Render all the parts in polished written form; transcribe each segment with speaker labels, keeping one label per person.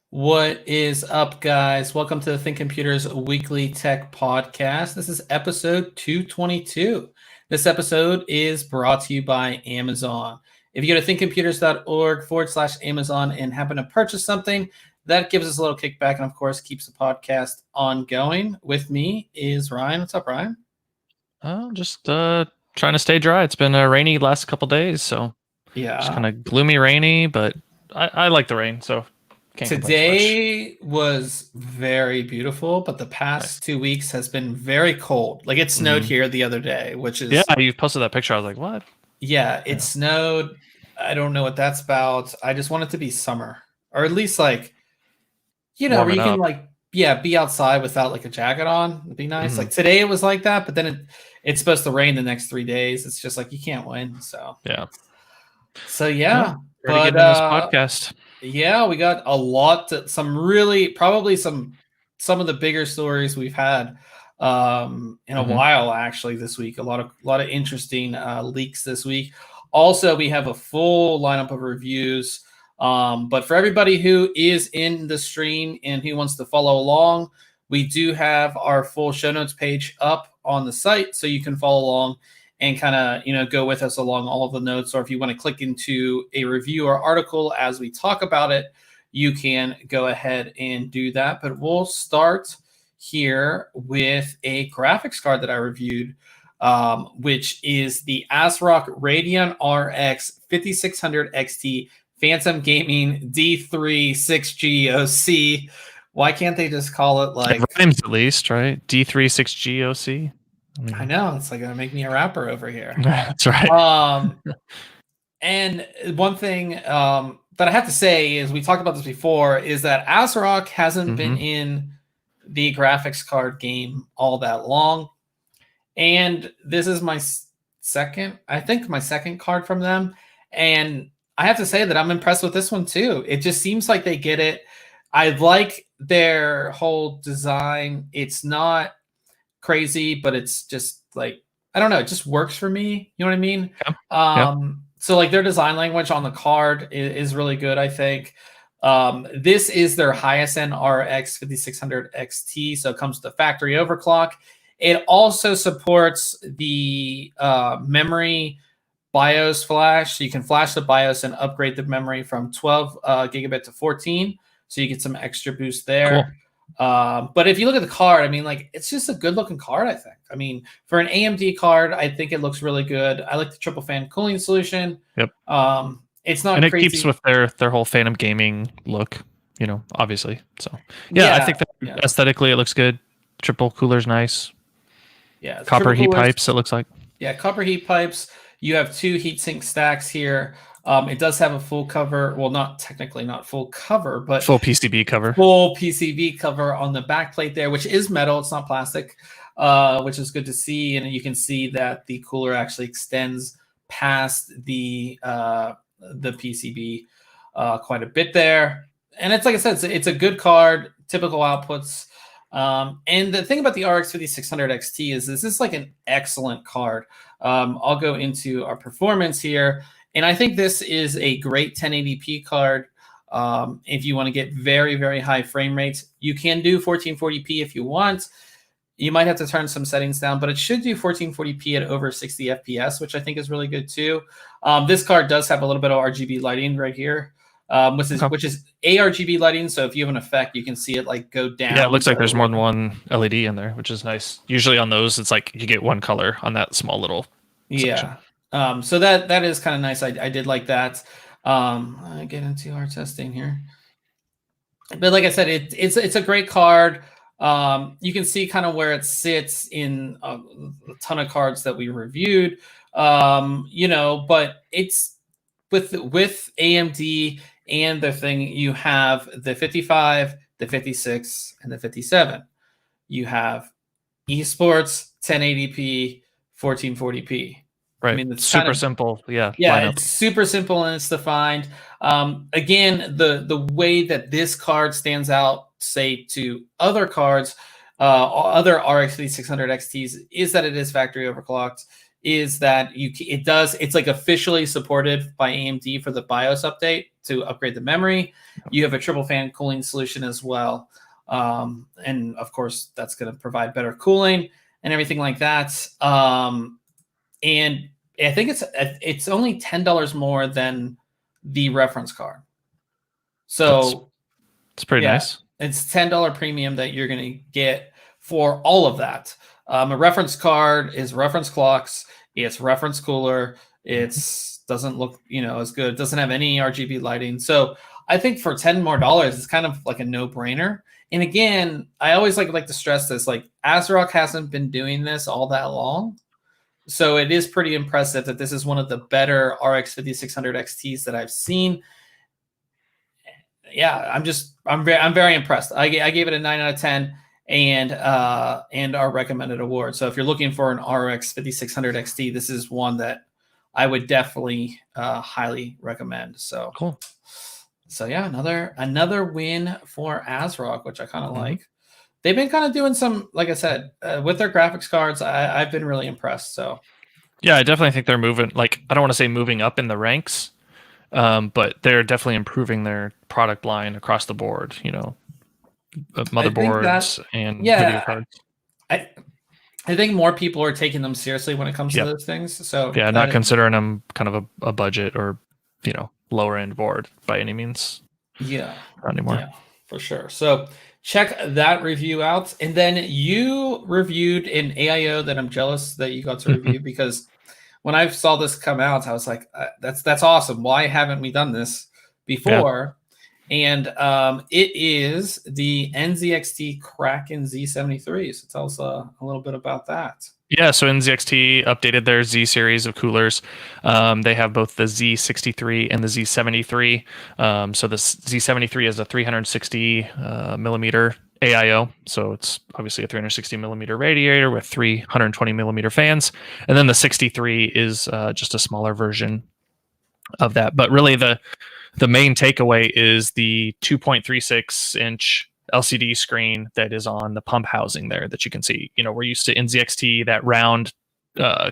Speaker 1: What is up, guys? Welcome to the ThinkComputers Weekly Tech Podcast. This is episode 222. This episode is brought to you by Amazon. If you go to thinkcomputers.org/Amazon and happen to purchase something, that gives us a little kickback and, of course, keeps the podcast ongoing. With me is Ryan. What's up, Ryan?
Speaker 2: Just trying to stay dry. It's been a rainy last couple days, so just kind of gloomy, rainy, but I like the rain, so can't complain too much.
Speaker 1: Today was very beautiful, but the past 2 weeks has been very cold. Like it snowed here the other day, which is
Speaker 2: you posted that picture. I was like, what?
Speaker 1: Yeah, it snowed. I don't know what that's about. I just want it to be summer, or at least like, where you can like, be outside without like a jacket on. It'd be nice. Like today it was like that, but then it's supposed to rain the next 3 days. It's just like you can't win. So
Speaker 2: yeah.
Speaker 1: But
Speaker 2: getting in this podcast.
Speaker 1: Yeah, we got a lot. Probably some of the bigger stories we've had in a while. Actually, this week, a lot of interesting leaks this week. Also, we have a full lineup of reviews. But for everybody who is in the stream and who wants to follow along, we do have our full show notes page up on the site, so you can follow along and kind of, go with us along all of the notes. Or if you want to click into a review or article as we talk about it, you can go ahead and do that. But we'll start here with a graphics card that I reviewed, which is the ASRock Radeon RX 5600 XT Phantom Gaming D3 6GOC. Why can't they just call it like...
Speaker 2: It rhymes at least, right? D3 6GOC.
Speaker 1: I know, it's like gonna make me a rapper over here.
Speaker 2: That's right.
Speaker 1: And one thing that I have to say is, we talked about this before, is that ASRock hasn't been in the graphics card game all that long, and this is my second card from them, and I have to say that I'm impressed with this one too. It just seems like they get it. I like their whole design. It's not crazy, but it's just like, I don't know, it just works for me. You know what I mean?
Speaker 2: Yeah.
Speaker 1: So like their design language on the card is really good, I think. This is their highest end RX 5600 XT, so it comes with the factory overclock. It also supports the memory BIOS flash, so you can flash the BIOS and upgrade the memory from 12 gigabit to 14, so you get some extra boost there.
Speaker 2: Cool.
Speaker 1: But if you look at the card, I mean, like, it's just a good looking card, I think. I mean, for an AMD card, I think it looks really good. I like the triple fan cooling solution.
Speaker 2: Yep.
Speaker 1: It's not
Speaker 2: and
Speaker 1: crazy.
Speaker 2: It keeps with their whole Phantom Gaming look, obviously. So I think that aesthetically it looks good. Triple cooler's nice.
Speaker 1: Yeah.
Speaker 2: Copper heat pipes, it looks like.
Speaker 1: Yeah, copper heat pipes. You have 2 heatsink stacks here. It does have a full cover. Well, not full cover, but
Speaker 2: full PCB cover.
Speaker 1: Full PCB cover on the back plate there, which is metal. It's not plastic, which is good to see. And you can see that the cooler actually extends past the PCB quite a bit there. And it's like I said, it's a good card, typical outputs. And the thing about the RX 5600 XT is this is like an excellent card. I'll go into our performance here. And I think this is a great 1080p card. If you want to get very, very high frame rates, you can do 1440p if you want. You might have to turn some settings down, but it should do 1440p at over 60 FPS, which I think is really good too. This card does have a little bit of RGB lighting right here, which is ARGB lighting. So if you have an effect, you can see it like go down.
Speaker 2: Yeah, it looks like there's more than one LED in there, which is nice. Usually on those, it's like you get one color on that small little section.
Speaker 1: So that is kind of nice. I did like that. I get into our testing here, but like I said, it's a great card. You can see kind of where it sits in a ton of cards that we reviewed. But it's with AMD and the thing, you have the 55, the 56, and the 57. You have esports, 1080p, 1440p.
Speaker 2: Right.
Speaker 1: I mean, it's
Speaker 2: super simple. Yeah.
Speaker 1: It's super simple and it's defined. Again, the way that this card stands out, say, to other cards, other RX 5600 XTs, is that it is factory overclocked. is that it's like officially supported by AMD for the BIOS update to upgrade the memory. You have a triple fan cooling solution as well. And of course, that's going to provide better cooling and everything like that. And I think it's only $10 more than the reference card. So
Speaker 2: it's pretty nice.
Speaker 1: It's $10 premium that you're going to get for all of that. A reference card is reference clocks. It's reference cooler. It's doesn't look as good. It doesn't have any RGB lighting. So I think for $10 more, it's kind of like a no-brainer. And again, I always like to stress this: like ASRock hasn't been doing this all that long, so it is pretty impressive that this is one of the better RX 5600 XTs that I've seen. Yeah, I'm very impressed. I gave it a 9 out of 10 and our recommended award. So if you're looking for an RX 5600 XT, this is one that I would definitely highly recommend. So
Speaker 2: cool.
Speaker 1: So yeah, another win for ASRock, which I kind of like. They've been kind of doing some, like I said, with their graphics cards. I've been really impressed. So
Speaker 2: yeah, I definitely think they're moving. Like, I don't want to say moving up in the ranks, but they're definitely improving their product line across the board. Motherboards and video cards.
Speaker 1: I think more people are taking them seriously when it comes to those things. So
Speaker 2: yeah, not considering them kind of a budget or lower end board by any means.
Speaker 1: Yeah,
Speaker 2: not anymore.
Speaker 1: Yeah, for sure. So check that review out. And then you reviewed an AIO that I'm jealous that you got to review, because when I saw this come out, I was like, that's awesome. Why haven't we done this before? Yeah. And it is the NZXT Kraken Z73. So tell us a little bit about that.
Speaker 2: Yeah, so NZXT updated their Z series of coolers. They have both the Z63 and the Z73. So the Z73 is a 360 millimeter AIO. So it's obviously a 360 millimeter radiator with 320 millimeter fans. And then the 63 is just a smaller version of that. But really the main takeaway is the 2.36 inch LCD screen that is on the pump housing there that you can see. We're used to NZXT, that round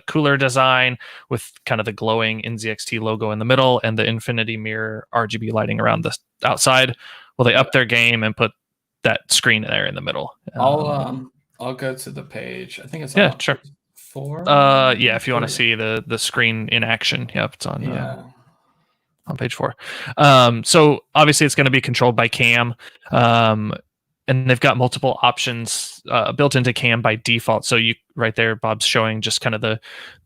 Speaker 2: cooler design with kind of the glowing NZXT logo in the middle and the infinity mirror RGB lighting around the outside. Well, they upped their game and put that screen there in the middle.
Speaker 1: I'll go to the page. I think it's
Speaker 2: on sure.
Speaker 1: 4.
Speaker 2: Yeah, if you want to see the screen in action, it's on. On page 4. So obviously it's going to be controlled by CAM, and they've got multiple options built into CAM by default. So you right there, Bob's showing just kind of the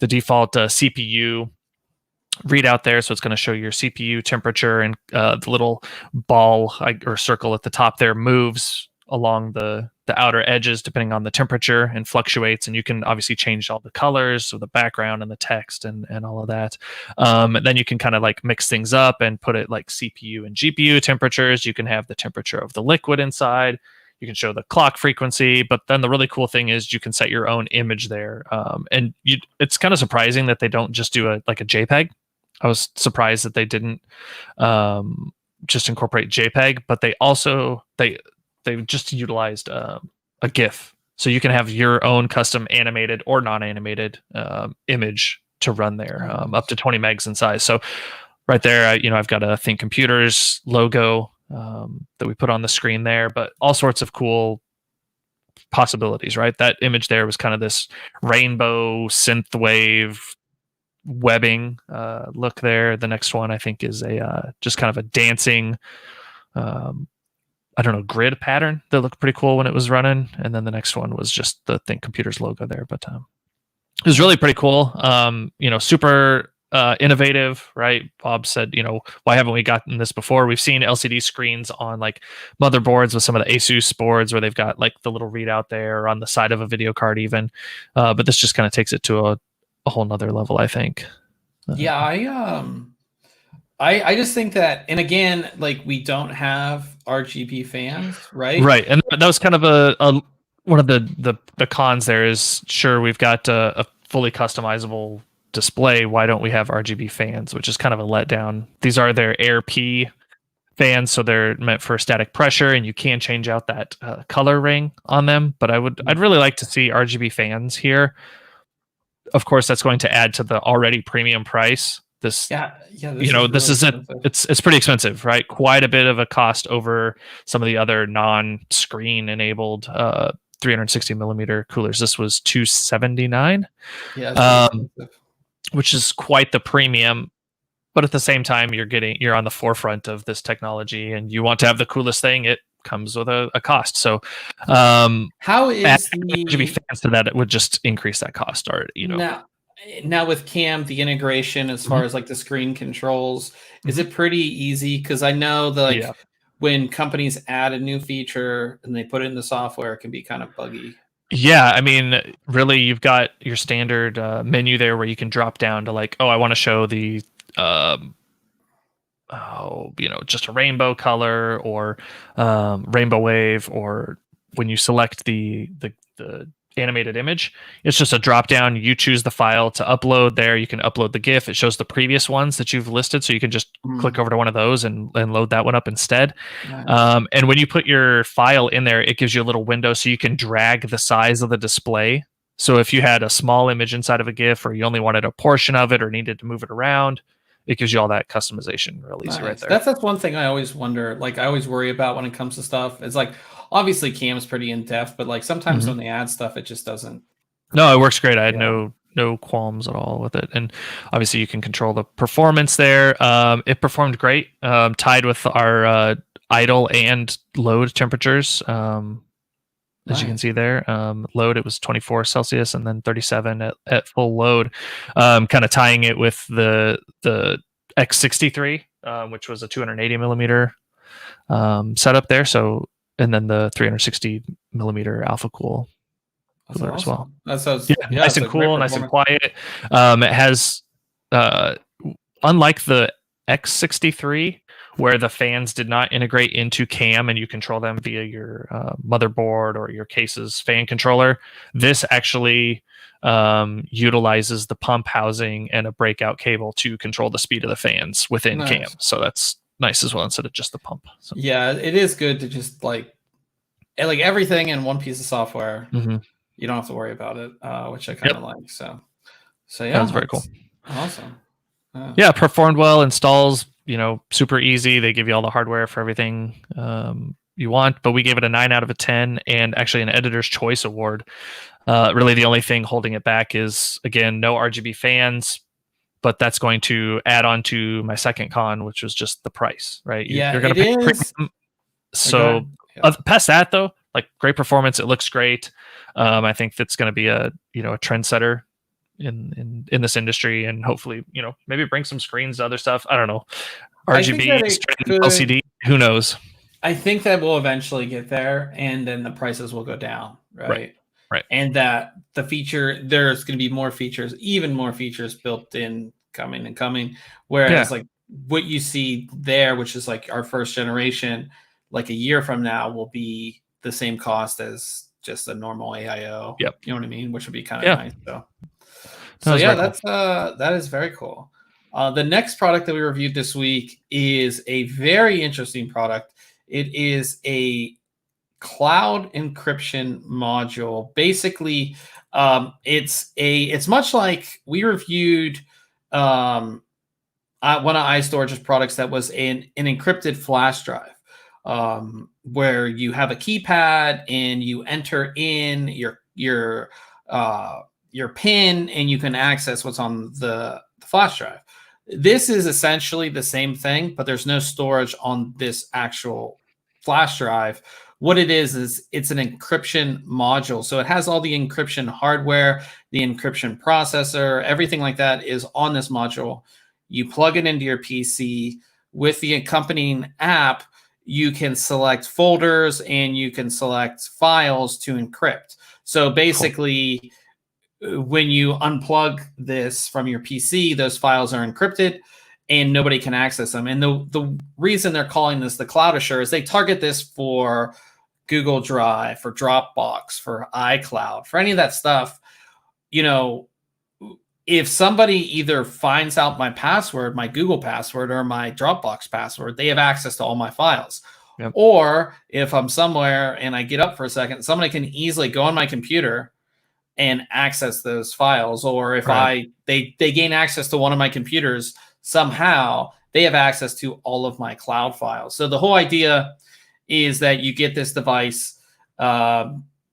Speaker 2: default CPU readout there. So it's going to show your CPU temperature, and the little ball or circle at the top there moves along the outer edges depending on the temperature and fluctuates, and you can obviously change all the colors, so the background and the text and all of that. And then you can kind of like mix things up and put it like CPU and GPU temperatures. You can have the temperature of the liquid inside. You can show the clock frequency, but then the really cool thing is you can set your own image there. And it's kind of surprising that they don't just do a JPEG. I was surprised that they didn't just incorporate JPEG, but they just utilized a GIF. So you can have your own custom animated or non-animated image to run there, up to 20 megs in size. So right there, I've got a ThinkComputers logo that we put on the screen there, but all sorts of cool possibilities, right? That image there was kind of this rainbow synthwave webbing look there. The next one I think is a just kind of a dancing grid pattern that looked pretty cool when it was running. And then the next one was just the ThinkComputers logo there. But it was really pretty cool. Super innovative, right? Bob said, why haven't we gotten this before? We've seen LCD screens on like motherboards with some of the Asus boards where they've got like the little readout there on the side of a video card even. But this just kind of takes it to a whole nother level, I think.
Speaker 1: Yeah, I just think that, and again, like we don't have RGB fans, right?
Speaker 2: Right, and that was kind of one of the cons there is, sure, we've got a fully customizable display. Why don't we have RGB fans, which is kind of a letdown. These are their AirP fans, so they're meant for static pressure, and you can change out that color ring on them. But I'd really like to see RGB fans here. of course, that's going to add to the already premium price. This, this is it's pretty expensive, right? Quite a bit of a cost over some of the other non-screen enabled 360 millimeter coolers. This was $279, which is quite the premium. But at the same time, you're on the forefront of this technology, and you want to have the coolest thing. It comes with a cost. So,
Speaker 1: how is the
Speaker 2: RGB fans to that? It would just increase that cost, or
Speaker 1: Now with Cam, the integration as far as like the screen controls, is it pretty easy? Because I know that when companies add a new feature and they put it in the software, it can be kind of buggy.
Speaker 2: Yeah, I mean, really, you've got your standard menu there where you can drop down to like, I want to show the just a rainbow color or rainbow wave, or when you select the animated image, it's just a drop down. You choose the file to upload there. You can upload the GIF. It shows the previous ones that you've listed, so you can just click over to one of those and load that one up instead. Nice. And when you put your file in there, it gives you a little window so you can drag the size of the display. So if you had a small image inside of a GIF, or you only wanted a portion of it or needed to move it around, it gives you all that customization real easy right there.
Speaker 1: That's one thing I always wonder. Like, I always worry about when it comes to stuff. It's like, obviously Cam's pretty in depth, but like sometimes when they add stuff, it just doesn't.
Speaker 2: No, it works great. I had no qualms at all with it. And obviously you can control the performance there. It performed great, tied with our idle and load temperatures. As you can see there, load, it was 24 Celsius and then 37 at full load, kind of tying it with the X63, which was a 280 millimeter setup there. So, and then the 360 millimeter alpha cool cooler as well.
Speaker 1: That sounds
Speaker 2: nice and cool, nice and quiet. It has, unlike the X63, where the fans did not integrate into Cam and you control them via your motherboard or your case's fan controller, this actually utilizes the pump housing and a breakout cable to control the speed of the fans within Cam. So that's nice as well, instead of just the pump. So.
Speaker 1: Yeah, it is good to just like everything in one piece of software. You don't have to worry about it, which I kind of like. So yeah,
Speaker 2: that's very cool.
Speaker 1: Awesome.
Speaker 2: Yeah, performed well. Installs, super easy. They give you all the hardware for everything you want, but we gave it a 9 out of 10 and actually an Editor's Choice Award. Really, the only thing holding it back is, again, no RGB fans, but that's going to add on to my second con, which was just the price, right? You're going to pay premium. So past that, though, like, great performance. It looks great. I think that's going to be a trendsetter in this industry, and hopefully maybe bring some screens to other stuff. I don't know, RGB, LCD, who knows.
Speaker 1: I think that we'll eventually get there, and then the prices will go down, right? And that there's going to be more features, even more features built in coming, whereas like what you see there, which is like our first generation, like a year from now will be the same cost as just a normal AIO. You know what I mean? Which would be kind of nice. So yeah, that is very cool. The next product that we reviewed this week is a very interesting product. It is a Cloud Encryption Module. Basically, it's much like we reviewed one of iStorage's products that was an encrypted flash drive, where you have a keypad and you enter in your PIN and you can access what's on the flash drive. This is essentially the same thing, but there's no storage on this actual flash drive. What it is it's an encryption module. So it has all the encryption hardware, the encryption processor, everything like that is on this module. You plug it into your PC. With the accompanying app, you can select folders and you can select files to encrypt. So basically, when you unplug this from your PC, those files are encrypted and nobody can access them. And the reason they're calling this the cloudAshur is they target this for Google Drive, for Dropbox, for iCloud, for any of that stuff. If somebody either finds out my password, my Google password, or my Dropbox password, they have access to all my files. Or if I'm somewhere and I get up for a second, somebody can easily go on my computer and access those files, or if they gain access to one of my computers somehow, they have access to all of my cloud files. So the whole idea is that you get this device,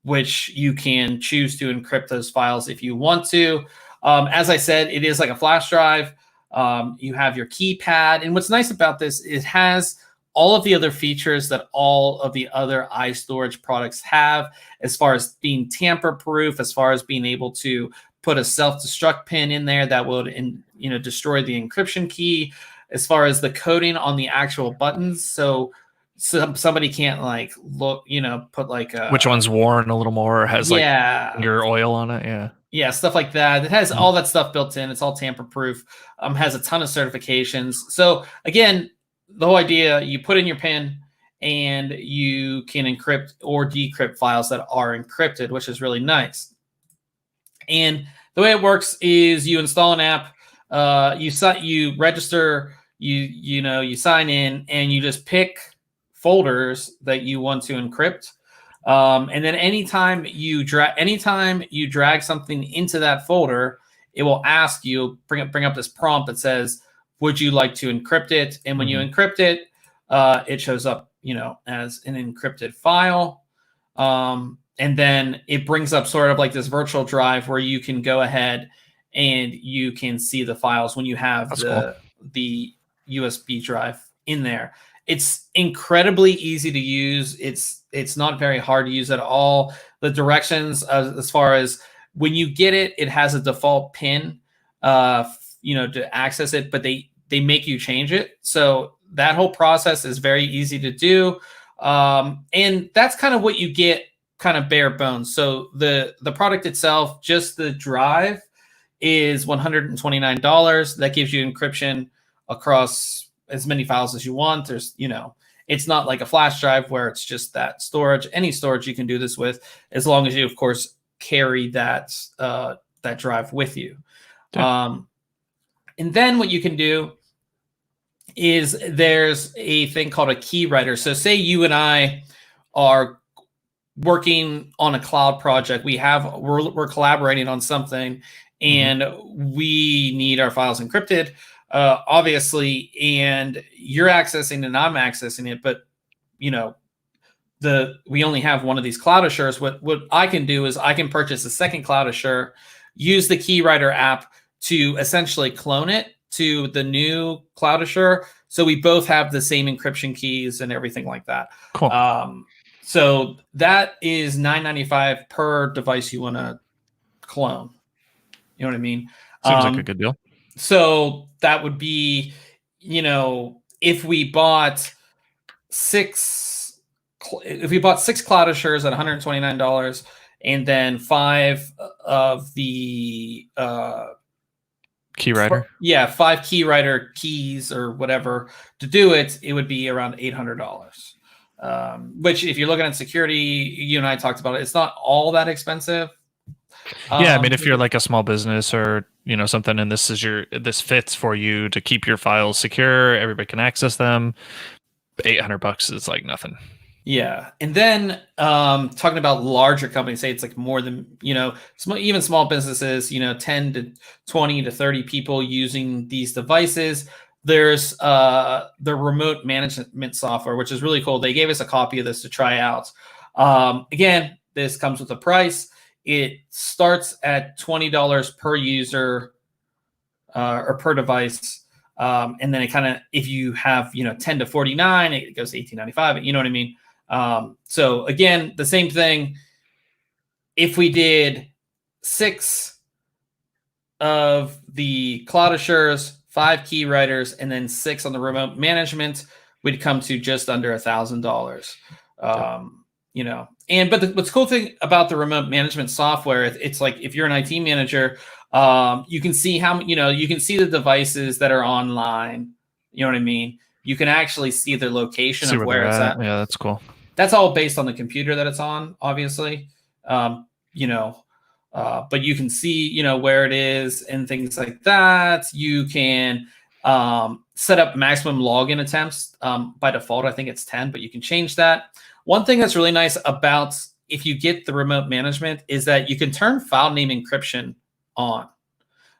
Speaker 1: which you can choose to encrypt those files if you want to. As I said, it is like a flash drive. You have your keypad, and what's nice about this, it has all of the other features that all of the other iStorage products have, as far as being tamper-proof, as far as being able to put a self-destruct pin in there that would, destroy the encryption key, as far as the coding on the actual buttons, so somebody can't like look, put like a,
Speaker 2: which one's worn a little more, or has like your oil on it,
Speaker 1: yeah, stuff like that. It has all that stuff built in. It's all tamper-proof. Has a ton of certifications. So again, the whole idea, you put in your PIN and you can encrypt or decrypt files that are encrypted, which is really nice. And the way it works is you install an app, you register, you sign in, and you just pick folders that you want to encrypt. And then anytime you drag something into that folder, it will ask you, bring up this prompt that says, would you like to encrypt it? And when you encrypt it, it shows up, as an encrypted file. And then it brings up sort of like this virtual drive where you can go ahead and you can see the files when you have the USB drive in there. It's incredibly easy to use. It's not very hard to use at all. The directions, as far as when you get it, it has a default PIN, to access it, but they make you change it. So that whole process is very easy to do. And that's kind of what you get, kind of bare bones. So the product itself, just the drive, is $129. That gives you encryption across as many files as you want. There's, it's not like a flash drive where it's just that storage. Any storage you can do this with, as long as you, of course, carry that drive with you. Yeah. And then what you can do is there's a thing called a key writer. So say you and I are working on a cloud project. We're collaborating on something, and we need our files encrypted, obviously, and you're accessing and I'm accessing it, but we only have one of these cloudAshurs. What I can do is I can purchase a second cloudAshur, use the key writer app to essentially clone it to the new cloudAshur, so we both have the same encryption keys and everything like that.
Speaker 2: Cool.
Speaker 1: So that is $9.95 per device you want to clone. You know what I mean?
Speaker 2: Seems like a good deal.
Speaker 1: So that would be, if we bought six cloudAshurs at $129, and then 5 of the
Speaker 2: key writer.
Speaker 1: 5 key writer keys or whatever to do it, it would be around $800. Which, if you're looking at security, you and I talked about it, it's not all that expensive.
Speaker 2: Yeah, I mean, if you're like a small business or something, and this fits for you to keep your files secure, everybody can access them, $800 is like nothing.
Speaker 1: Yeah. And then talking about larger companies, say it's like more than, even small businesses, 10 to 20 to 30 people using these devices. There's the remote management software, which is really cool. They gave us a copy of this to try out. Again, this comes with a price. It starts at $20 per user or per device. And then it kind of, if you have, 10 to 49, it goes to $18.95. You know what I mean? So again, the same thing. If we did 6 of the cloudAshurs, 5 key writers, and then 6 on the remote management, we'd come to just under $1,000. But what's cool thing about the remote management software, it's like if you're an IT manager, you can see you can see the devices that are online. You know what I mean? You can actually see the location of where it's at.
Speaker 2: Yeah, that's cool.
Speaker 1: That's all based on the computer that it's on, obviously. But you can see, where it is and things like that. You can set up maximum login attempts. By default, I think it's 10, but you can change that. One thing that's really nice about if you get the remote management is that you can turn file name encryption on.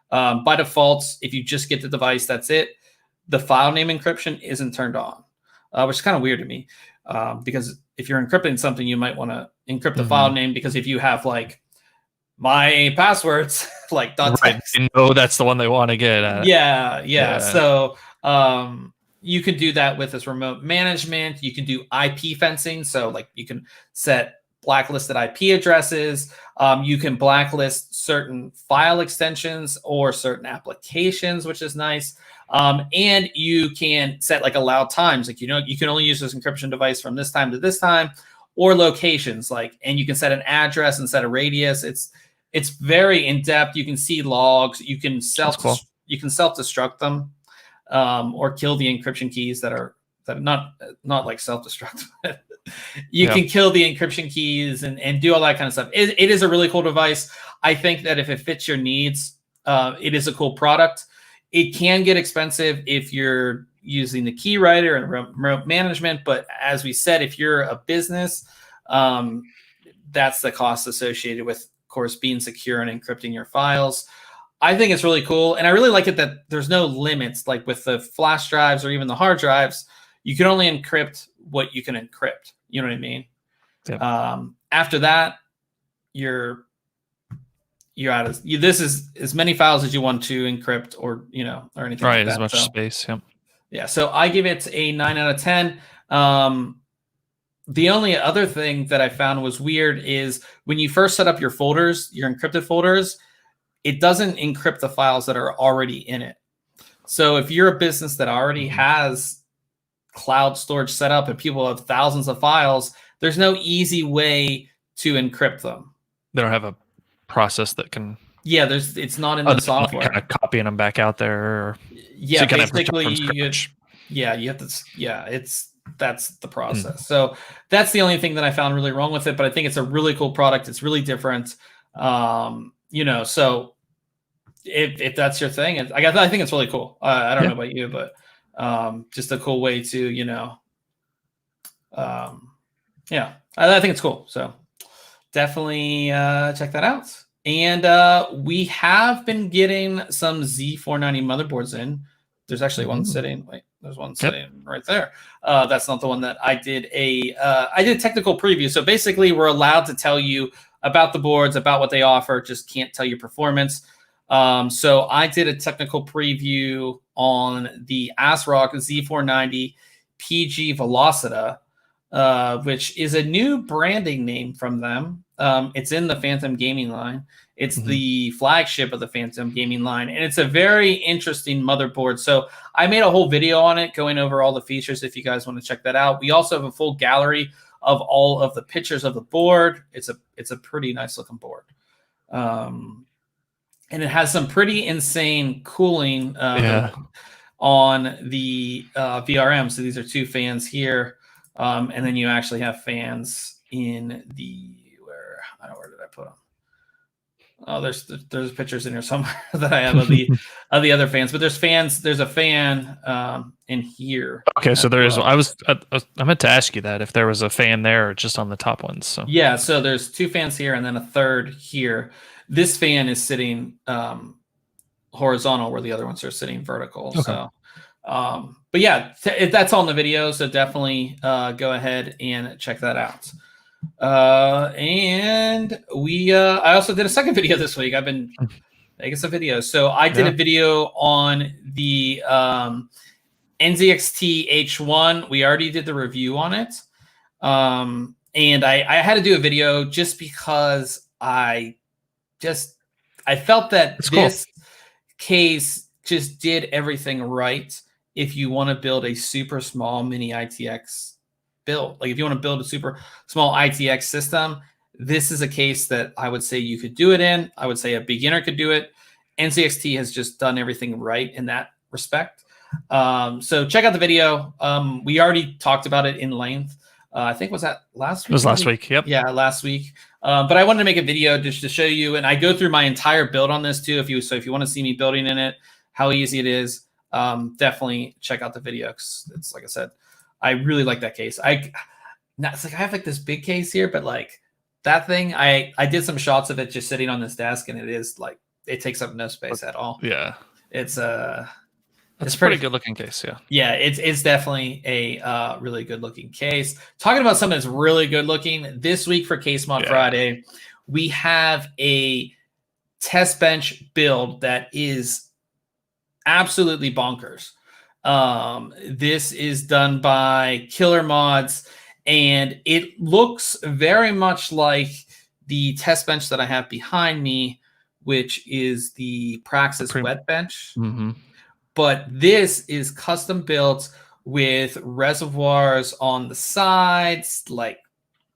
Speaker 1: By default, if you just get the device, that's it. The file name encryption isn't turned on, which is kind of weird to me, because if you're encrypting something, you might want to encrypt the file name, because if you have like my passwords, like
Speaker 2: .text, you know that's the one they want to get at.
Speaker 1: Yeah. So you can do that with this remote management. You can do IP fencing. So like you can set blacklisted IP addresses. You can blacklist certain file extensions or certain applications, which is nice. And you can set like allowed times. Like, you know, you can only use this encryption device from this time to this time, or locations, like, and you can set an address and set a radius. It's very in depth. You can see logs. You can self-destruct them, or kill the encryption keys that are not like self-destruct. You can kill the encryption keys and do all that kind of stuff. It is a really cool device. I think that if it fits your needs, it is a cool product. It can get expensive if you're using the key writer and remote management, but as we said, if you're a business, that's the cost associated with, of course, being secure and encrypting your files. I think it's really cool, and I really like it that there's no limits. Like with the flash drives or even the hard drives, you can only encrypt what you can encrypt. You know what I mean? Yep. After that, you're out of this is as many files as you want to encrypt, or or anything.
Speaker 2: Right,
Speaker 1: like that.
Speaker 2: As much space. Yep.
Speaker 1: Yeah. So I give it a 9 out of 10. The only other thing that I found was weird is when you first set up your folders, your encrypted folders, it doesn't encrypt the files that are already in it. So if you're a business that already has cloud storage set up and people have thousands of files, there's no easy way to encrypt them.
Speaker 2: They don't have a process that can.
Speaker 1: Yeah, it's not in the software.
Speaker 2: Kind of copying them back out there. Or,
Speaker 1: yeah, so basically, that's the process. So that's the only thing that I found really wrong with it. But I think it's a really cool product. It's really different. So if that's your thing, I think it's really cool. I don't know about you, but just a cool way to, I think it's cool. So definitely check that out. And we have been getting some Z490 motherboards in. There's actually one sitting. Wait, there's one sitting right there. That's not the one that I did I did a technical preview. So basically, we're allowed to tell you about the boards, about what they offer, just can't tell you performance. So I did a technical preview on the ASRock Z490 PG Velocita, which is a new branding name from them. It's in the Phantom Gaming line. It's the flagship of the Phantom Gaming line, and it's a very interesting motherboard. So I made a whole video on it going over all the features if you guys want to check that out. We also have a full gallery of all of the pictures of the board. It's a pretty nice looking board. And it has some pretty insane cooling on the VRM. So these are two fans here. And then you actually have fans in the where did I put them? Oh, there's pictures in here somewhere that I have of the other fans. But there's fans. There's a fan in here.
Speaker 2: Okay, so there is. I meant to ask you that if there was a fan there or just on the top ones. So
Speaker 1: yeah, so there's two fans here and then a third here. This fan is sitting horizontal where the other ones are sitting vertical. Okay. So, but yeah, that's all in the video. So definitely go ahead and check that out. And I also did a second video this week. I've been making some videos. So I did a video on the NZXT H1. We already did the review on it. And I had to do a video just because I felt that this case just did everything right. If you want to build a super small mini ITX build, like if you want to build a super small ITX system, this is a case that I would say you could do it in. I would say a beginner could do it. NZXT has just done everything right in that respect. So check out the video. We already talked about it in length. I think was that last week?
Speaker 2: It was last week. Yep.
Speaker 1: Yeah, last week. But I wanted to make a video just to show you, and I go through my entire build on this too. If you want to see me building in it, how easy it is, definitely check out the video. 'Cause it's like I said, I really like that case. It's like I have like this big case here, but like that thing, I did some shots of it just sitting on this desk, and it is like it takes up no space at all.
Speaker 2: Yeah,
Speaker 1: it's
Speaker 2: that's a pretty good looking case.
Speaker 1: Yeah, it's definitely a really good looking case. Talking about something that's really good looking, this week for Case Mod Friday, we have a test bench build that is absolutely bonkers. This is done by Killer Mods, and it looks very much like the test bench that I have behind me, which is the Praxis Wet Bench.
Speaker 2: Mm-hmm.
Speaker 1: But this is custom built with reservoirs on the sides. Like,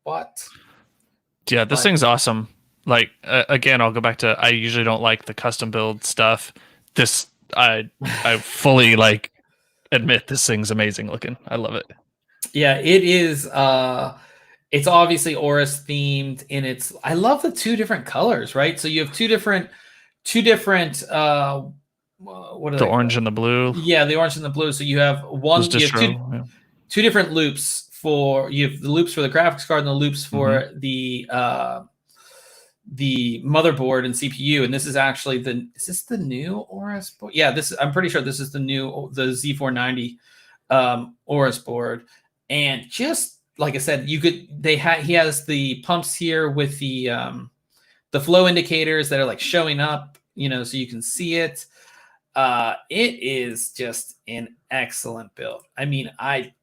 Speaker 1: what?
Speaker 2: Yeah, this thing's awesome. Like, again, I'll go back to, I usually don't like the custom build stuff. This, I fully like admit this thing's amazing looking. I love it.
Speaker 1: Yeah, it is. It's obviously Aorus themed, and it's, I love the two different colors, right? So you have two different what are
Speaker 2: the orange and the blue?
Speaker 1: Yeah, the orange and the blue. So you have two different loops for, you have the loops for the graphics card and the loops for the motherboard and CPU. And this is actually is this the new Aorus board? Yeah, I'm pretty sure this is the Z490 Aorus board. And just like I said, he has the pumps here with the flow indicators that are like showing up, so you can see it. It is just an excellent build. I mean, I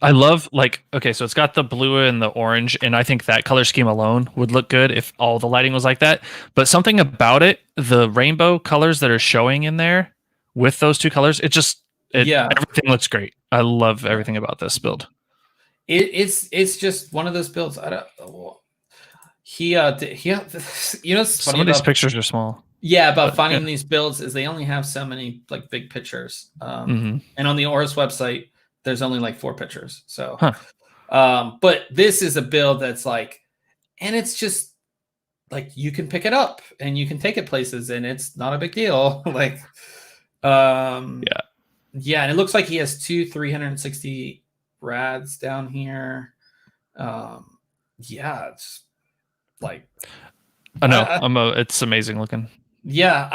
Speaker 1: love, like, okay, so it's got the blue and the orange, and I think that color scheme alone would look good if all the lighting was like that. But something about it, the rainbow colors that are showing in there with those two colors, everything looks great. I love everything about this build. It's just one of those builds. I don't.
Speaker 2: Some of these pictures are small.
Speaker 1: Yeah, about finding these builds is they only have so many like big pictures. And on the Aorus website, there's only like 4 pictures. So, but this is a build that's like, and it's just like you can pick it up and you can take it places, and it's not a big deal. Like, and it looks like he has 2 360 rads down here. It's like,
Speaker 2: I know, it's amazing looking.
Speaker 1: Yeah,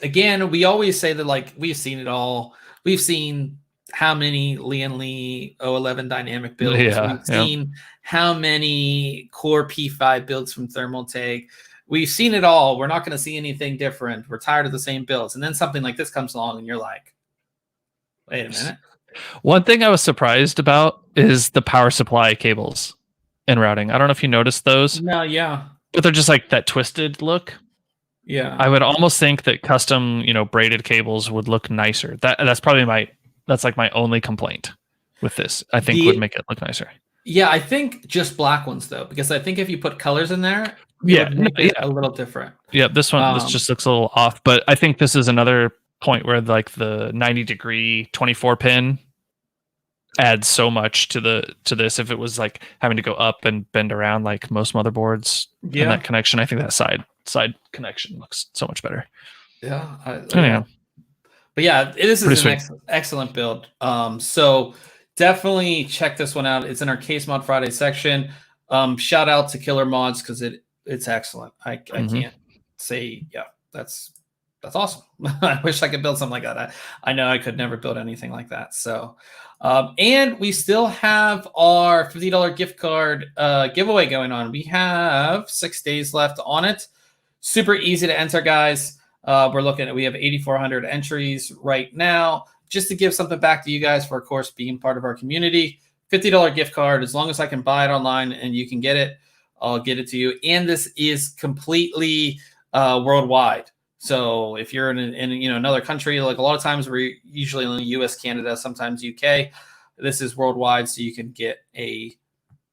Speaker 1: again, we always say that, like, we've seen it all. We've seen how many Lian Li 011 dynamic builds. We've seen how many Core P5 builds from Thermaltake. We've seen it all. We're not going to see anything different. We're tired of the same builds. And then something like this comes along, and you're like, wait a minute.
Speaker 2: One thing I was surprised about is the power supply cables and routing. I don't know if you noticed those.
Speaker 1: No, yeah.
Speaker 2: But they're just like that twisted look.
Speaker 1: Yeah.
Speaker 2: I would almost think that custom, braided cables would look nicer. That's probably that's like my only complaint with this. I think would make it look nicer.
Speaker 1: Yeah, I think just black ones though, because I think if you put colors in there, it would make it a little different.
Speaker 2: Yeah, this just looks a little off, but I think this is another point where like the 90-degree 24-pin adds so much to this. If it was like having to go up and bend around like most motherboards, and that connection, I think that side connection looks so much better.
Speaker 1: Yeah. But yeah, this is an excellent build. So definitely check this one out. It's in our Case Mod Friday section. Shout out to Killer Mods because it's excellent. I can't say that's awesome. I wish I could build something like that. I know I could never build anything like that. So and we still have our $50 gift card giveaway going on. We have 6 days left on it. Super easy to enter, guys. We have 8,400 entries right now. Just to give something back to you guys for, of course, being part of our community. $50 gift card. As long as I can buy it online and you can get it, I'll get it to you. And this is completely worldwide. So if you're in another country, like a lot of times we're usually in the US, Canada, sometimes UK. This is worldwide, so you can get a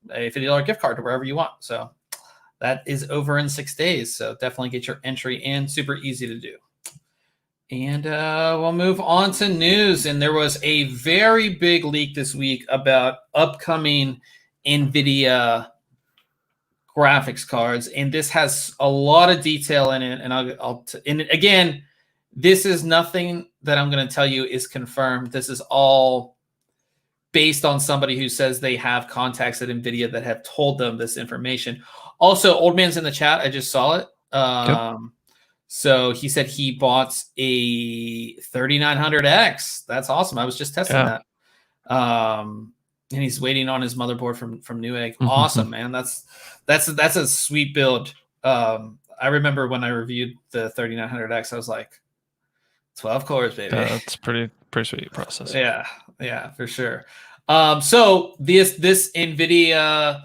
Speaker 1: $50 gift card to wherever you want. So that is over in 6 days. So definitely get your entry in. Super easy to do. And we'll move on to news. And there was a very big leak this week about upcoming NVIDIA graphics cards. And this has a lot of detail in it. And again, this is nothing that I'm going to tell you is confirmed. This is all based on somebody who says they have contacts at NVIDIA that have told them this information. Also, Old Man's in the chat. I just saw it. So he said he bought a 3900X. That's awesome. I was just testing that. And he's waiting on his motherboard from Newegg. Awesome, man. That's a sweet build. I remember when I reviewed the 3900X, I was like, 12 cores, baby.
Speaker 2: That's pretty sweet process.
Speaker 1: Yeah, for sure. So this NVIDIA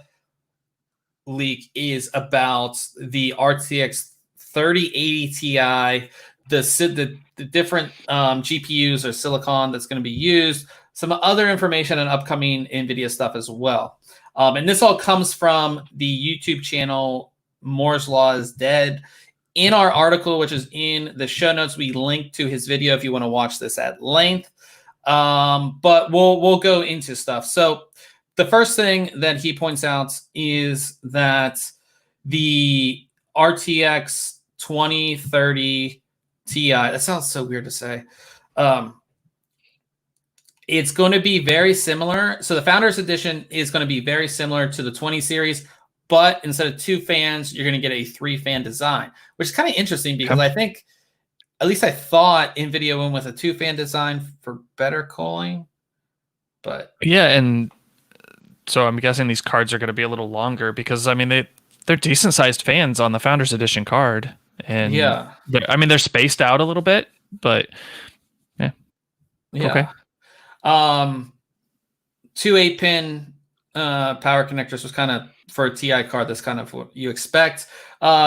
Speaker 1: leak is about the RTX 3080 Ti, the different GPUs or silicon that's going to be used, some other information and upcoming NVIDIA stuff as well. And this all comes from the YouTube channel Moore's Law is Dead. In our article, which is in the show notes, we link to his video if you want to watch this at length. But we'll go into stuff. So the first thing that he points out is that the RTX 2030 Ti, that sounds so weird to say. It's going to be very similar. So the Founders Edition is going to be very similar to the 20 series, but instead of 2 fans, you're going to get a 3-fan design, which is kind of interesting because I think, at least I thought NVIDIA went with a 2-fan design for better cooling. But
Speaker 2: yeah, and so I'm guessing these cards are going to be a little longer because I mean they're decent sized fans on the Founders Edition card, and they're spaced out a little bit, but yeah. Okay.
Speaker 1: 2 8-pin power connectors was kind of, for a TI card, that's kind of what you expect.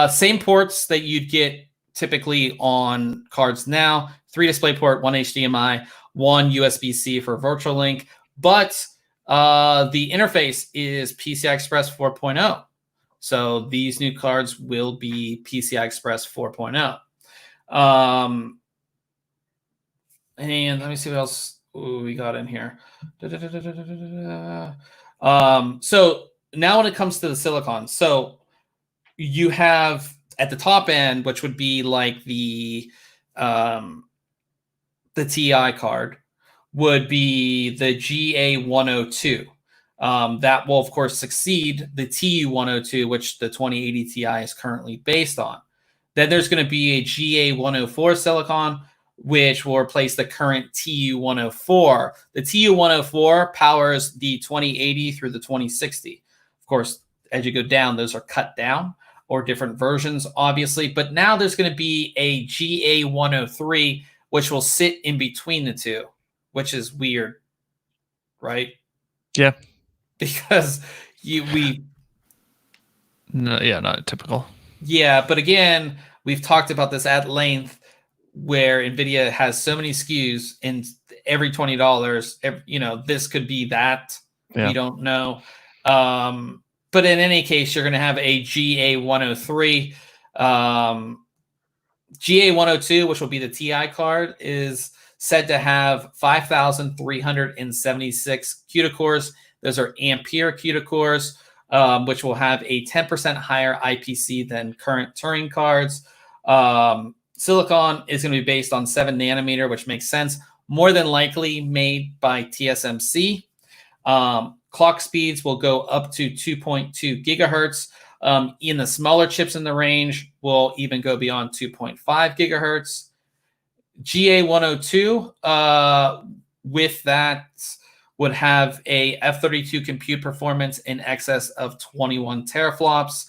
Speaker 1: Same ports that you'd get typically on cards now: 3 DisplayPort, 1 HDMI, 1 USB-C for virtual link. But the interface is PCI Express 4.0. So these new cards will be PCI Express 4.0. And let me see what else we got in here. So now when it comes to the silicon, so you have at the top end, which would be like the TI card, would be the GA102. That will, of course, succeed the TU102, which the 2080 Ti is currently based on. Then there's going to be a GA104 silicon, which will replace the current TU104. The TU104 powers the 2080 through the 2060. Of course, as you go down, those are cut down, or different versions, obviously. But now there's going to be a GA103, which will sit in between the two, which is weird, right?
Speaker 2: Yeah.
Speaker 1: Because
Speaker 2: not typical.
Speaker 1: Yeah, but again, we've talked about this at length, where NVIDIA has so many SKUs, and every $20, this could be that. Yeah. We don't know. But in any case, you're going to have a GA103. GA102, which will be the TI card, is said to have 5,376 CUDA cores. Those are Ampere CUDA cores, which will have a 10% higher IPC than current Turing cards. Silicon is going to be based on 7 nanometer, which makes sense. More than likely made by TSMC. Clock speeds will go up to 2.2 gigahertz. In the smaller chips in the range, will even go beyond 2.5 gigahertz. GA102, with that, would have a F32 compute performance in excess of 21 teraflops,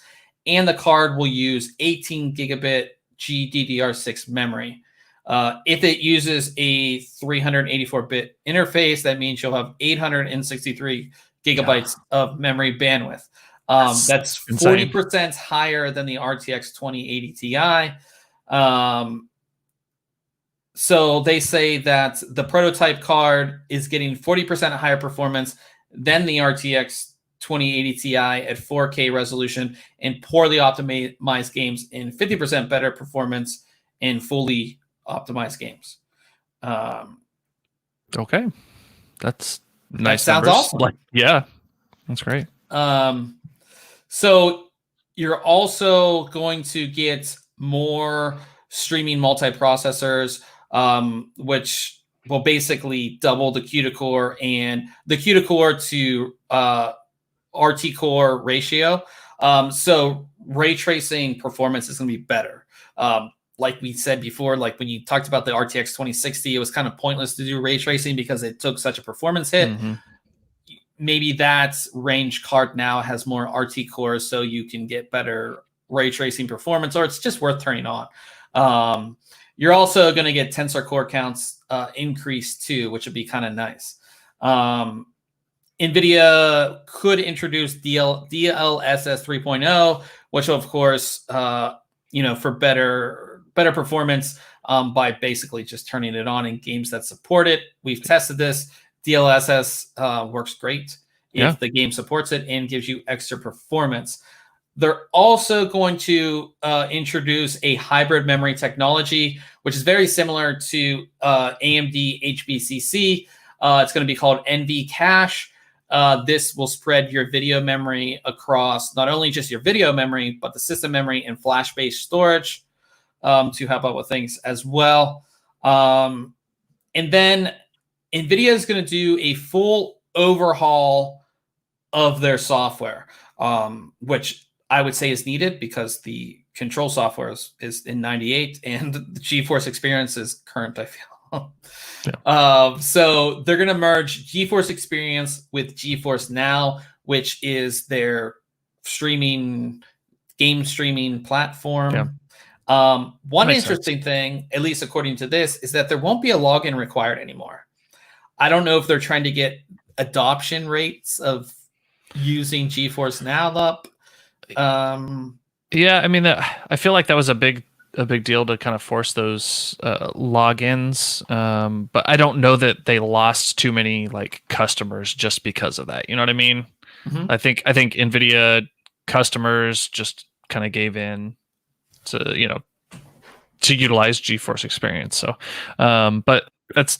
Speaker 1: and the card will use 18 gigabit GDDR6 memory. If it uses a 384-bit interface, that means you'll have 863 gigabytes of memory bandwidth. That's 40% higher than the RTX 2080 Ti. So they say that the prototype card is getting 40% higher performance than the RTX 2080 Ti at 4K resolution, and poorly optimized games in 50% better performance in fully optimized games.
Speaker 2: Okay. That's nice.
Speaker 1: That sounds awesome.
Speaker 2: Yeah, that's great.
Speaker 1: So you're also going to get more streaming multiprocessors, which will basically double the Q to core and the Q to core to RT core ratio. So ray tracing performance is going to be better. Like we said before, like when you talked about the RTX 2060, it was kind of pointless to do ray tracing because it took such a performance hit. Maybe that range card now has more RT cores, so you can get better ray tracing performance, or it's just worth turning on. You're also going to get tensor core counts increased too, which would be kind of nice. NVIDIA could introduce DLSS 3.0, which will, of course, for better performance by basically just turning it on in games that support it. We've tested this. DLSS works great if the game supports it and gives you extra performance. They're also going to introduce a hybrid memory technology, which is very similar to AMD HBCC. It's going to be called NV Cache. This will spread your video memory across not only just your video memory, but the system memory and flash-based storage to help out with things as well. And then NVIDIA is going to do a full overhaul of their software, which I would say is needed because the control software is in 98 and the GeForce Experience is current, I feel. So they're going to merge GeForce Experience with GeForce Now, which is their game streaming platform. One interesting thing, at least according to this, is that there won't be a login required anymore. I don't know if they're trying to get adoption rates of using GeForce Now up.
Speaker 2: I mean, I feel like that was a big deal to kind of force those logins, but I don't know that they lost too many like customers just because of that. You know what I mean? I think NVIDIA customers just kind of gave in to utilize GeForce Experience. So, but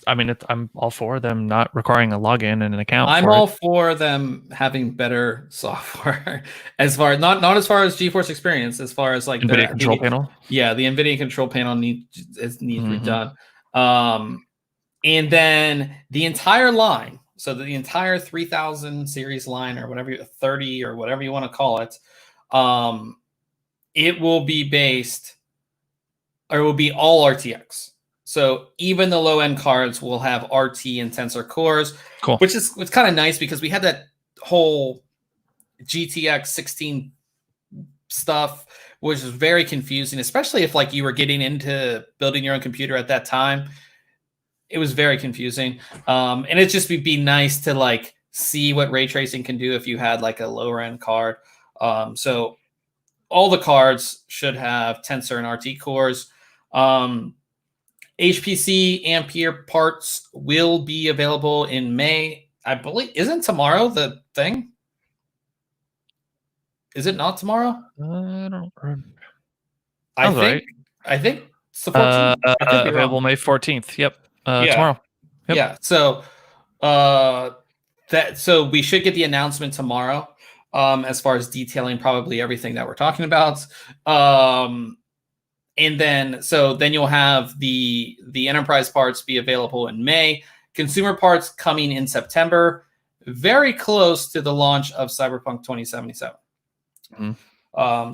Speaker 2: I'm all for them not requiring a login and an account.
Speaker 1: I'm all for them having better software, as far not as far as GeForce Experience, as far as like
Speaker 2: NVIDIA control panel.
Speaker 1: Yeah, the NVIDIA control panel needs to be done. And then the entire line, so the entire 3000 series line, or whatever, 30 or whatever you want to call it, it will be based, or it will be all RTX. So even the low-end cards will have RT and tensor cores, which is kind of nice because we had that whole GTX 16 stuff, which is very confusing, especially if like you were getting into building your own computer at that time. It was very confusing. And it just would be nice to like see what ray tracing can do if you had like a lower-end card. So all the cards should have tensor and RT cores. HPC Ampere parts will be available in May. I believe, isn't tomorrow the thing? Is it not tomorrow?
Speaker 2: I don't remember.
Speaker 1: I think it's the 14th.
Speaker 2: Available May 14th. Yep. Tomorrow. Yep.
Speaker 1: Yeah. So so we should get the announcement tomorrow, as far as detailing probably everything that we're talking about. And then you'll have the enterprise parts be available in May, consumer parts coming in September, very close to the launch of Cyberpunk 2077.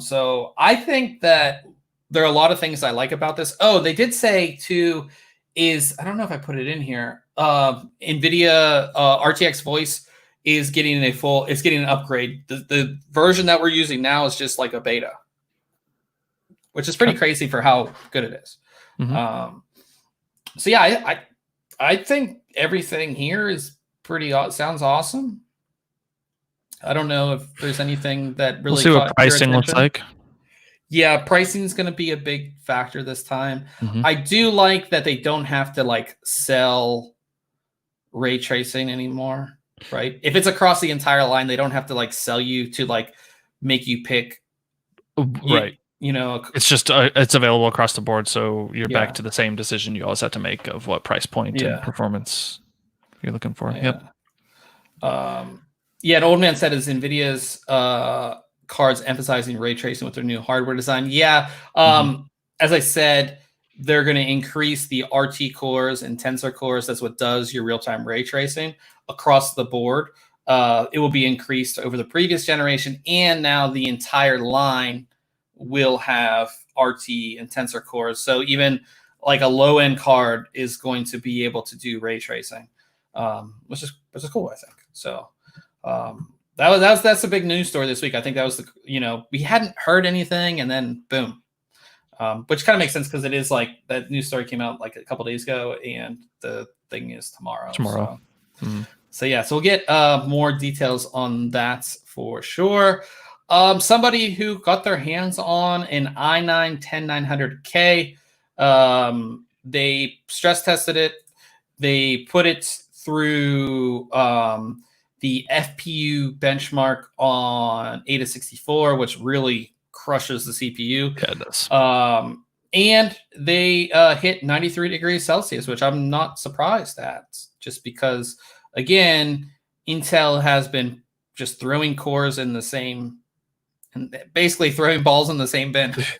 Speaker 1: So I think that there are a lot of things I like about this. Oh, they did say too, I don't know if I put it in here. NVIDIA RTX Voice is getting an upgrade. The version that we're using now is just like a beta, which is pretty crazy for how good it is. So yeah, I think everything here is sounds awesome. I don't know if there's anything that really.
Speaker 2: We'll see what pricing looks like.
Speaker 1: Yeah, pricing is going to be a big factor this time. I do like that they don't have to like sell ray tracing anymore, right? If it's across the entire line, they don't have to like sell you to like make you pick.
Speaker 2: Right. It's just it's available across the board, so you're back to the same decision you always have to make of what price point and performance you're looking for.
Speaker 1: An old man said is NVIDIA's cards emphasizing ray tracing with their new hardware design. As I said, they're going to increase the RT cores and tensor cores. That's what does your real-time ray tracing across the board. It will be increased over the previous generation, and now the entire line will have RT and tensor cores. So even like a low-end card is going to be able to do ray tracing, which is cool, I think. So that's a big news story this week. I think that was we hadn't heard anything, and then boom. Which kind of makes sense because it is like that news story came out like a couple days ago, and the thing is tomorrow. So yeah, so we'll get more details on that for sure. Somebody who got their hands on an i9-10900K, they stress tested it. They put it through the FPU benchmark on Ada64, which really crushes the CPU.
Speaker 2: Yeah, it does.
Speaker 1: And they hit 93 degrees Celsius, which I'm not surprised at, just because, again, Intel has been just throwing cores in the same, and basically throwing balls in the same bin. It's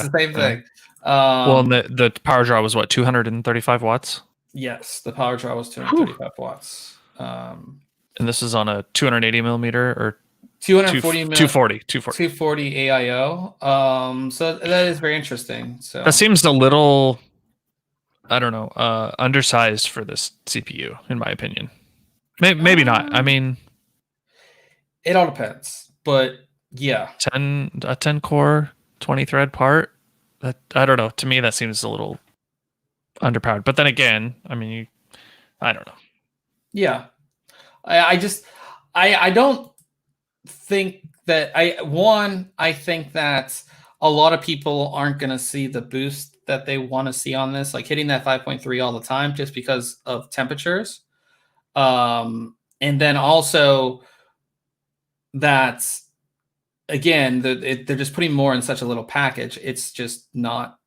Speaker 1: the same thing.
Speaker 2: Well, the power draw was what, 235 watts?
Speaker 1: Yes, the power draw was 235 watts.
Speaker 2: And this is on a 280 millimeter or
Speaker 1: 240 AIO. So that is very interesting. So
Speaker 2: that seems a little, I don't know, undersized for this CPU, in my opinion. Maybe not. I mean,
Speaker 1: it all depends. But yeah,
Speaker 2: 10 core, 20 thread part. That, I don't know. To me, that seems a little underpowered. But then again, I mean, I don't know.
Speaker 1: Yeah, I don't think that I think that a lot of people aren't going to see the boost that they want to see on this, like hitting that 5.3 all the time, just because of temperatures. And then also that, again, they're just putting more in such a little package. It's just not,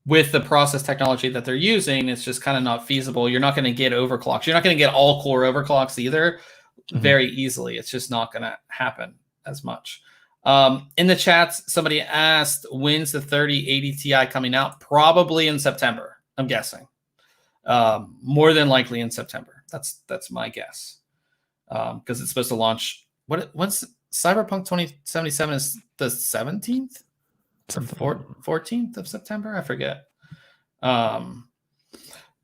Speaker 1: with the process technology that they're using, it's just kind of not feasible. You're not going to get overclocks. You're not going to get all core overclocks either very easily. It's just not going to happen as much. In the chats, somebody asked, when's the 3080 Ti coming out? Probably in September, I'm guessing. More than likely in September. That's my guess. Because it's supposed to launch, when's Cyberpunk 2077 is the 17th? Or 14th of September? I forget. But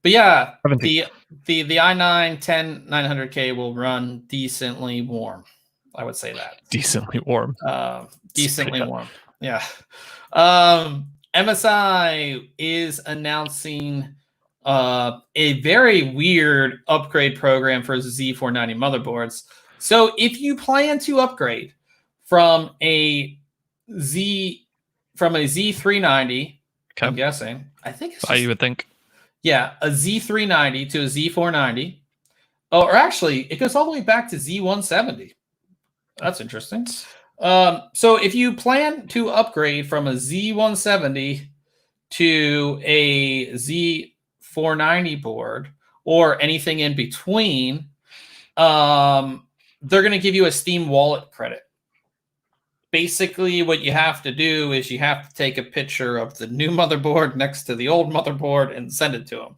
Speaker 1: yeah, 17th. the i9-10900K will run decently warm. I would say that.
Speaker 2: Decently warm.
Speaker 1: Decently warm. Yeah. MSI is announcing a very weird upgrade program for Z490 motherboards. So if you plan to upgrade from a Z390, okay. I'm guessing. I think it's
Speaker 2: you would think.
Speaker 1: Yeah, a Z390 to a Z490. Oh, or actually, it goes all the way back to Z170. That's interesting. So if you plan to upgrade from a Z170 to a Z490 board or anything in between, they're going to give you a Steam Wallet credit. Basically, what you have to do is you have to take a picture of the new motherboard next to the old motherboard and send it to them.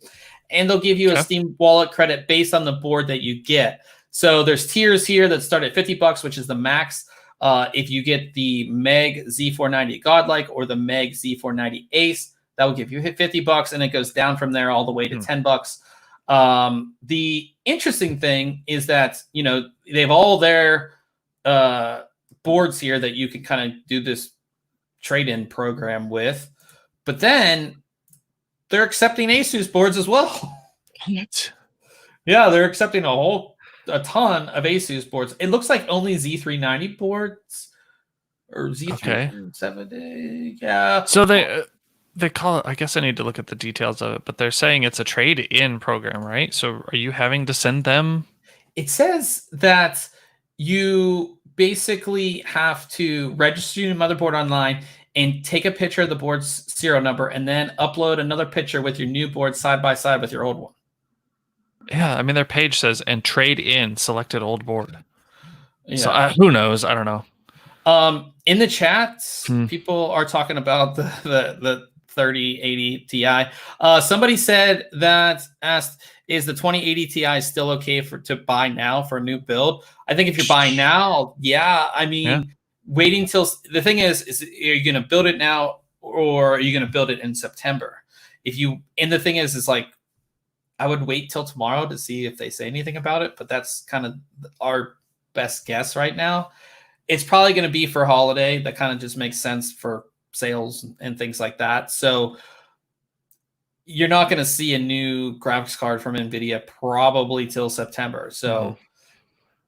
Speaker 1: And they'll give you a Steam Wallet credit based on the board that you get. So there's tiers here that start at $50, which is the max. If you get the Meg Z490 Godlike or the Meg Z490 Ace, that will give you $50, and it goes down from there all the way to $10. The interesting thing is that, they have all their boards here that you can kind of do this trade-in program with, but then they're accepting Asus boards as well.
Speaker 2: What?
Speaker 1: Yeah, they're accepting a ton of Asus boards. It looks like only Z390 boards or Z370. Yeah.
Speaker 2: So they call it, I guess I need to look at the details of it, but they're saying it's a trade-in program, right? So are you having to send them?
Speaker 1: It says that you basically have to register your motherboard online and take a picture of the board's serial number and then upload another picture with your new board side by side with your old one.
Speaker 2: Yeah, I mean, their page says, and trade in selected old board. Yeah. So who knows? I don't know.
Speaker 1: In the chats, people are talking about the 3080 Ti. Somebody said that asked, is the 2080 Ti still okay to buy now for a new build? I think if you're buying now, yeah. I mean, waiting till the thing is are you going to build it now or are you going to build it in September? And the thing is like, I would wait till tomorrow to see if they say anything about it, but that's kind of our best guess right now. It's probably going to be for holiday. That kind of just makes sense for sales and things like that. So you're not going to see a new graphics card from NVIDIA probably till September. So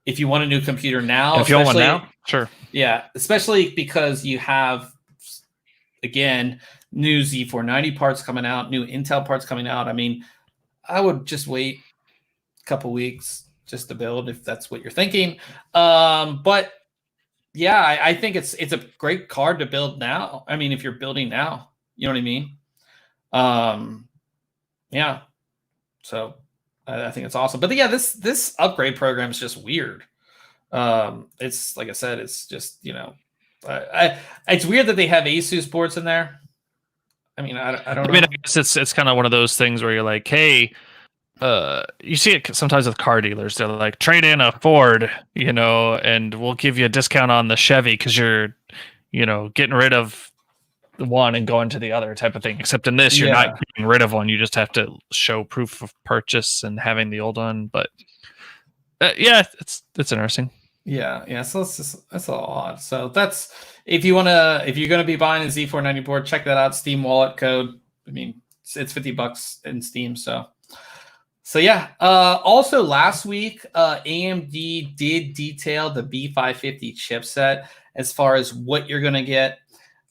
Speaker 1: if you want a new computer now,
Speaker 2: if you want one now, sure.
Speaker 1: Yeah, especially because you have, again, new Z490 parts coming out, new Intel parts coming out. I mean, I would just wait a couple weeks just to build if that's what you're thinking. But yeah, I think it's a great card to build now. I mean, if you're building now, you know what I mean? Yeah. So I think it's awesome. But yeah, this upgrade program is just weird. It's like I said, it's just, it's weird that they have Asus boards in there. I mean, I don't know.
Speaker 2: I mean, I guess it's kind of one of those things where you're like, hey, you see it sometimes with car dealers. They're like, trade in a Ford, and we'll give you a discount on the Chevy because you're, getting rid of the one and going to the other type of thing. Except in this, you're not getting rid of one. You just have to show proof of purchase and having the old one. But yeah, it's interesting.
Speaker 1: Yeah. So that's a lot. So that's if you're gonna be buying a Z490 board, check that out. Steam wallet code. I mean, it's $50 in Steam. So yeah. Also last week, AMD did detail the B550 chipset as far as what you're gonna get.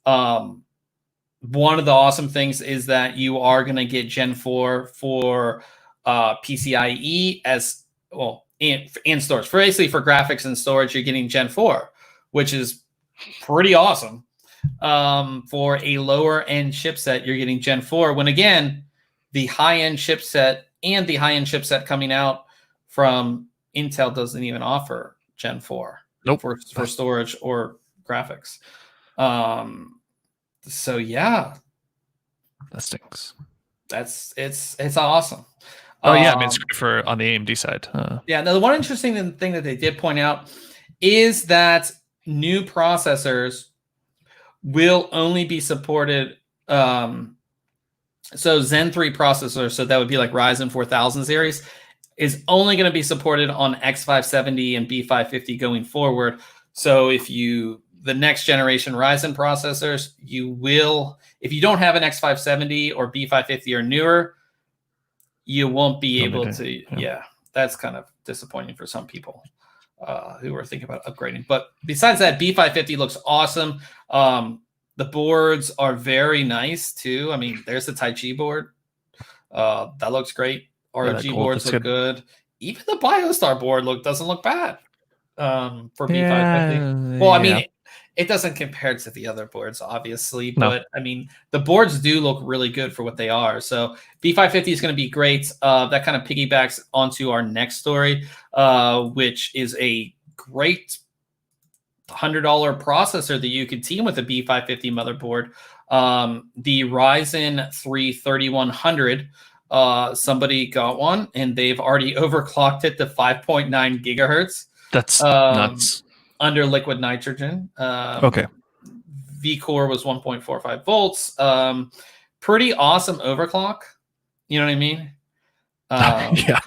Speaker 1: One of the awesome things is that you are gonna get Gen 4 for PCIe as well. And storage. Basically, for graphics and storage, you're getting Gen 4, which is pretty awesome. For a lower end chipset, you're getting Gen 4. When again, the high end chipset and the high end chipset coming out from Intel doesn't even offer Gen 4 for storage or graphics. So yeah,
Speaker 2: that stinks.
Speaker 1: It's awesome.
Speaker 2: Oh yeah, I mean it's great for on the AMD side.
Speaker 1: Yeah. Now the one interesting thing that they did point out is that new processors will only be supported. So Zen 3 processors, so that would be like Ryzen 4000 series, is only going to be supported on X570 and B550 going forward. So the next generation Ryzen processors, if you don't have an X570 or B550 or newer, you won't be able to. Yeah, that's kind of disappointing for some people who are thinking about upgrading. But besides that, B550 looks awesome. The boards are very nice too. I mean, there's the Tai Chi board. That looks great. ROG boards look good. Even the BioStar board doesn't look bad for B550. Well, I mean, it doesn't compare to the other boards, obviously, but I mean, the boards do look really good for what they are. So B550 is going to be great. That kind of piggybacks onto our next story, which is a great $100 processor that you could team with a B550 motherboard. The Ryzen 3 3100, somebody got one and they've already overclocked it to 5.9 gigahertz.
Speaker 2: That's nuts.
Speaker 1: Under liquid nitrogen.
Speaker 2: Okay.
Speaker 1: V-core was 1.45 volts. Pretty awesome overclock. You know what I mean?
Speaker 2: Yeah.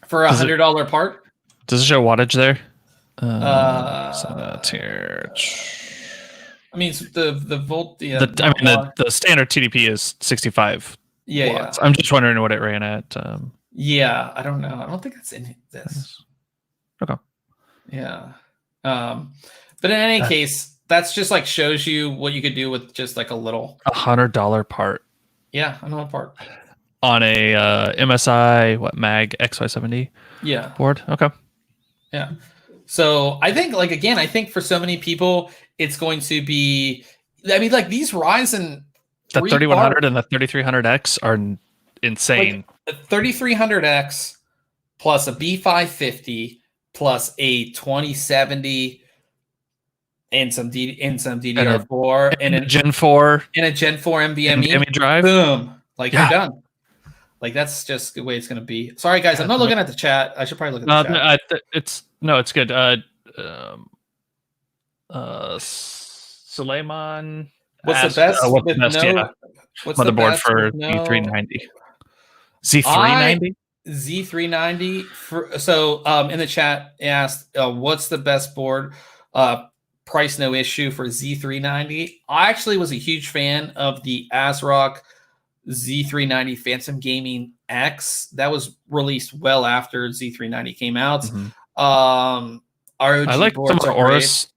Speaker 1: For $100 part.
Speaker 2: Does it show wattage there? So that's here.
Speaker 1: I mean, the volt.
Speaker 2: The standard TDP is 65.
Speaker 1: Yeah.
Speaker 2: I'm just wondering what it ran at.
Speaker 1: Yeah, I don't know. I don't think it's in this.
Speaker 2: Okay.
Speaker 1: Yeah. But in any case, that's just like shows you what you could do with just like a
Speaker 2: $100 part.
Speaker 1: Yeah, $100 part.
Speaker 2: On a MSI Mag X570 board. Okay.
Speaker 1: Yeah. So I think I think for so many people, it's going to be, I mean, like these Ryzen.
Speaker 2: The 3100 and the 3300X are insane.
Speaker 1: Like the 3300X plus a B550 plus a 2070 and some DDR4
Speaker 2: and a Gen 4
Speaker 1: and a Gen 4 NVMe
Speaker 2: drive.
Speaker 1: Boom. Like you're done. Like that's just the way it's going to be. Sorry guys, I'm not looking at the chat. I should probably look at the chat.
Speaker 2: It's good. Suleiman,
Speaker 1: what's the best?
Speaker 2: What's motherboard for Z390? Z390.
Speaker 1: Z390. So in the chat asked, what's the best board? Price no issue for Z390. I actually was a huge fan of the ASRock Z390 Phantom Gaming X. That was released well after Z390 came out. ROG
Speaker 2: I like
Speaker 1: boards
Speaker 2: some of the Aorus.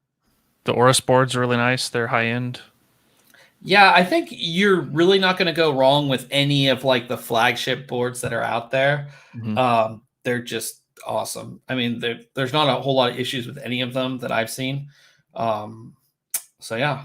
Speaker 2: The Aorus boards are really nice. They're high end.
Speaker 1: Yeah, I think you're really not going to go wrong with any of like the flagship boards that are out there. They're just awesome. I mean, there's not a whole lot of issues with any of them that I've seen. So yeah.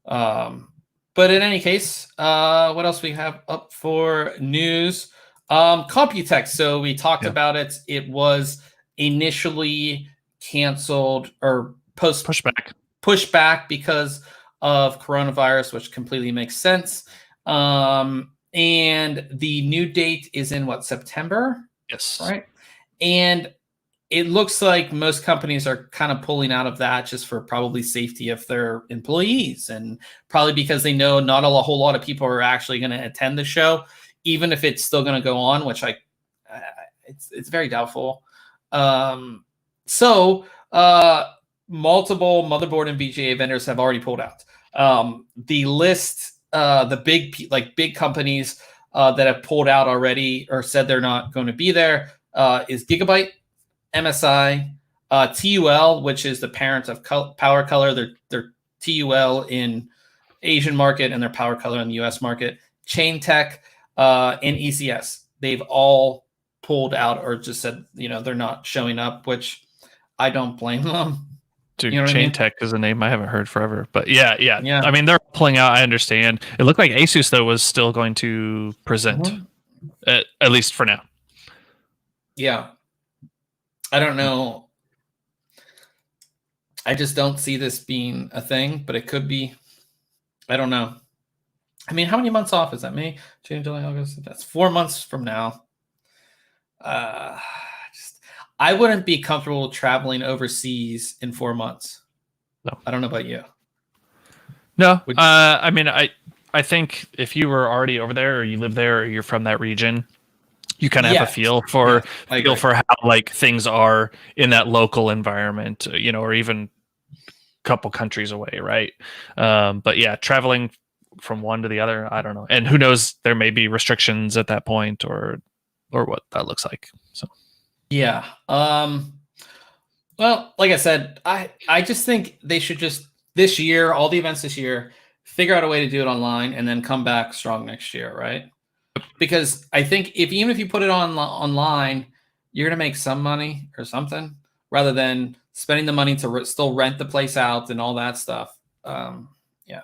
Speaker 1: But in any case, what else we have up for news? Computex. So we talked about it. It was initially canceled or pushed back because of coronavirus, which completely makes sense. And the new date is in September?
Speaker 2: Yes.
Speaker 1: Right. And it looks like most companies are kind of pulling out of that just for probably safety of their employees, and probably because they know not a whole lot of people are actually going to attend the show, even if it's still going to go on, which it's very doubtful. So multiple motherboard and VGA vendors have already pulled out. The list, the big companies that have pulled out already or said they're not going to be there is Gigabyte, MSI, TUL, which is the parent of Power Color. They're TUL in Asian market and their Power Color in the US market. Chain Tech and ECS. They've all pulled out or just said, they're not showing up, which I don't blame them.
Speaker 2: Dude, Chain Tech is a name I haven't heard forever. But yeah. I mean, they're pulling out. I understand. It looked like Asus, though, was still going to present, at least for now.
Speaker 1: Yeah. I don't know. I just don't see this being a thing, but it could be. I don't know. I mean, how many months off is that? May, June, July, August? That's 4 months from now. I wouldn't be comfortable traveling overseas in 4 months.
Speaker 2: No.
Speaker 1: I don't know about you.
Speaker 2: No. I mean, I think if you were already over there or you live there or you're from that region, you kind of have a feel for how like things are in that local environment, or even a couple countries away, right? But yeah, traveling from one to the other, I don't know. And who knows, there may be restrictions at that point or what that looks like. So
Speaker 1: yeah. Well, like I said, I just think they should just this year, all the events this year, figure out a way to do it online and then come back strong next year, right? Because I think even if you put it online, you're going to make some money or something rather than spending the money to still rent the place out and all that stuff. Yeah.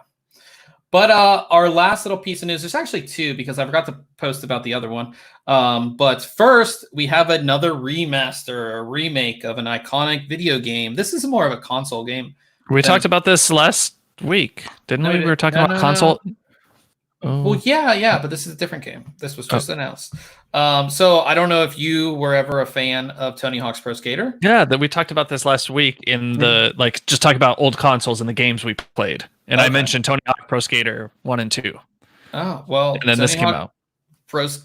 Speaker 1: But our last little piece of news, there's actually two because I forgot to post about the other one. But first, we have another remaster, a remake of an iconic video game. This is more of a console game.
Speaker 2: We talked about this last week, didn't we? We were talking about console.
Speaker 1: No. Oh. Well, yeah, but this is a different game. This was just announced. So I don't know if you were ever a fan of Tony Hawk's Pro Skater.
Speaker 2: Yeah, that we talked about this last week in the just talking about old consoles and the games we played, and I mentioned Tony Hawk Pro Skater 1 and 2.
Speaker 1: Oh well,
Speaker 2: and then this came out.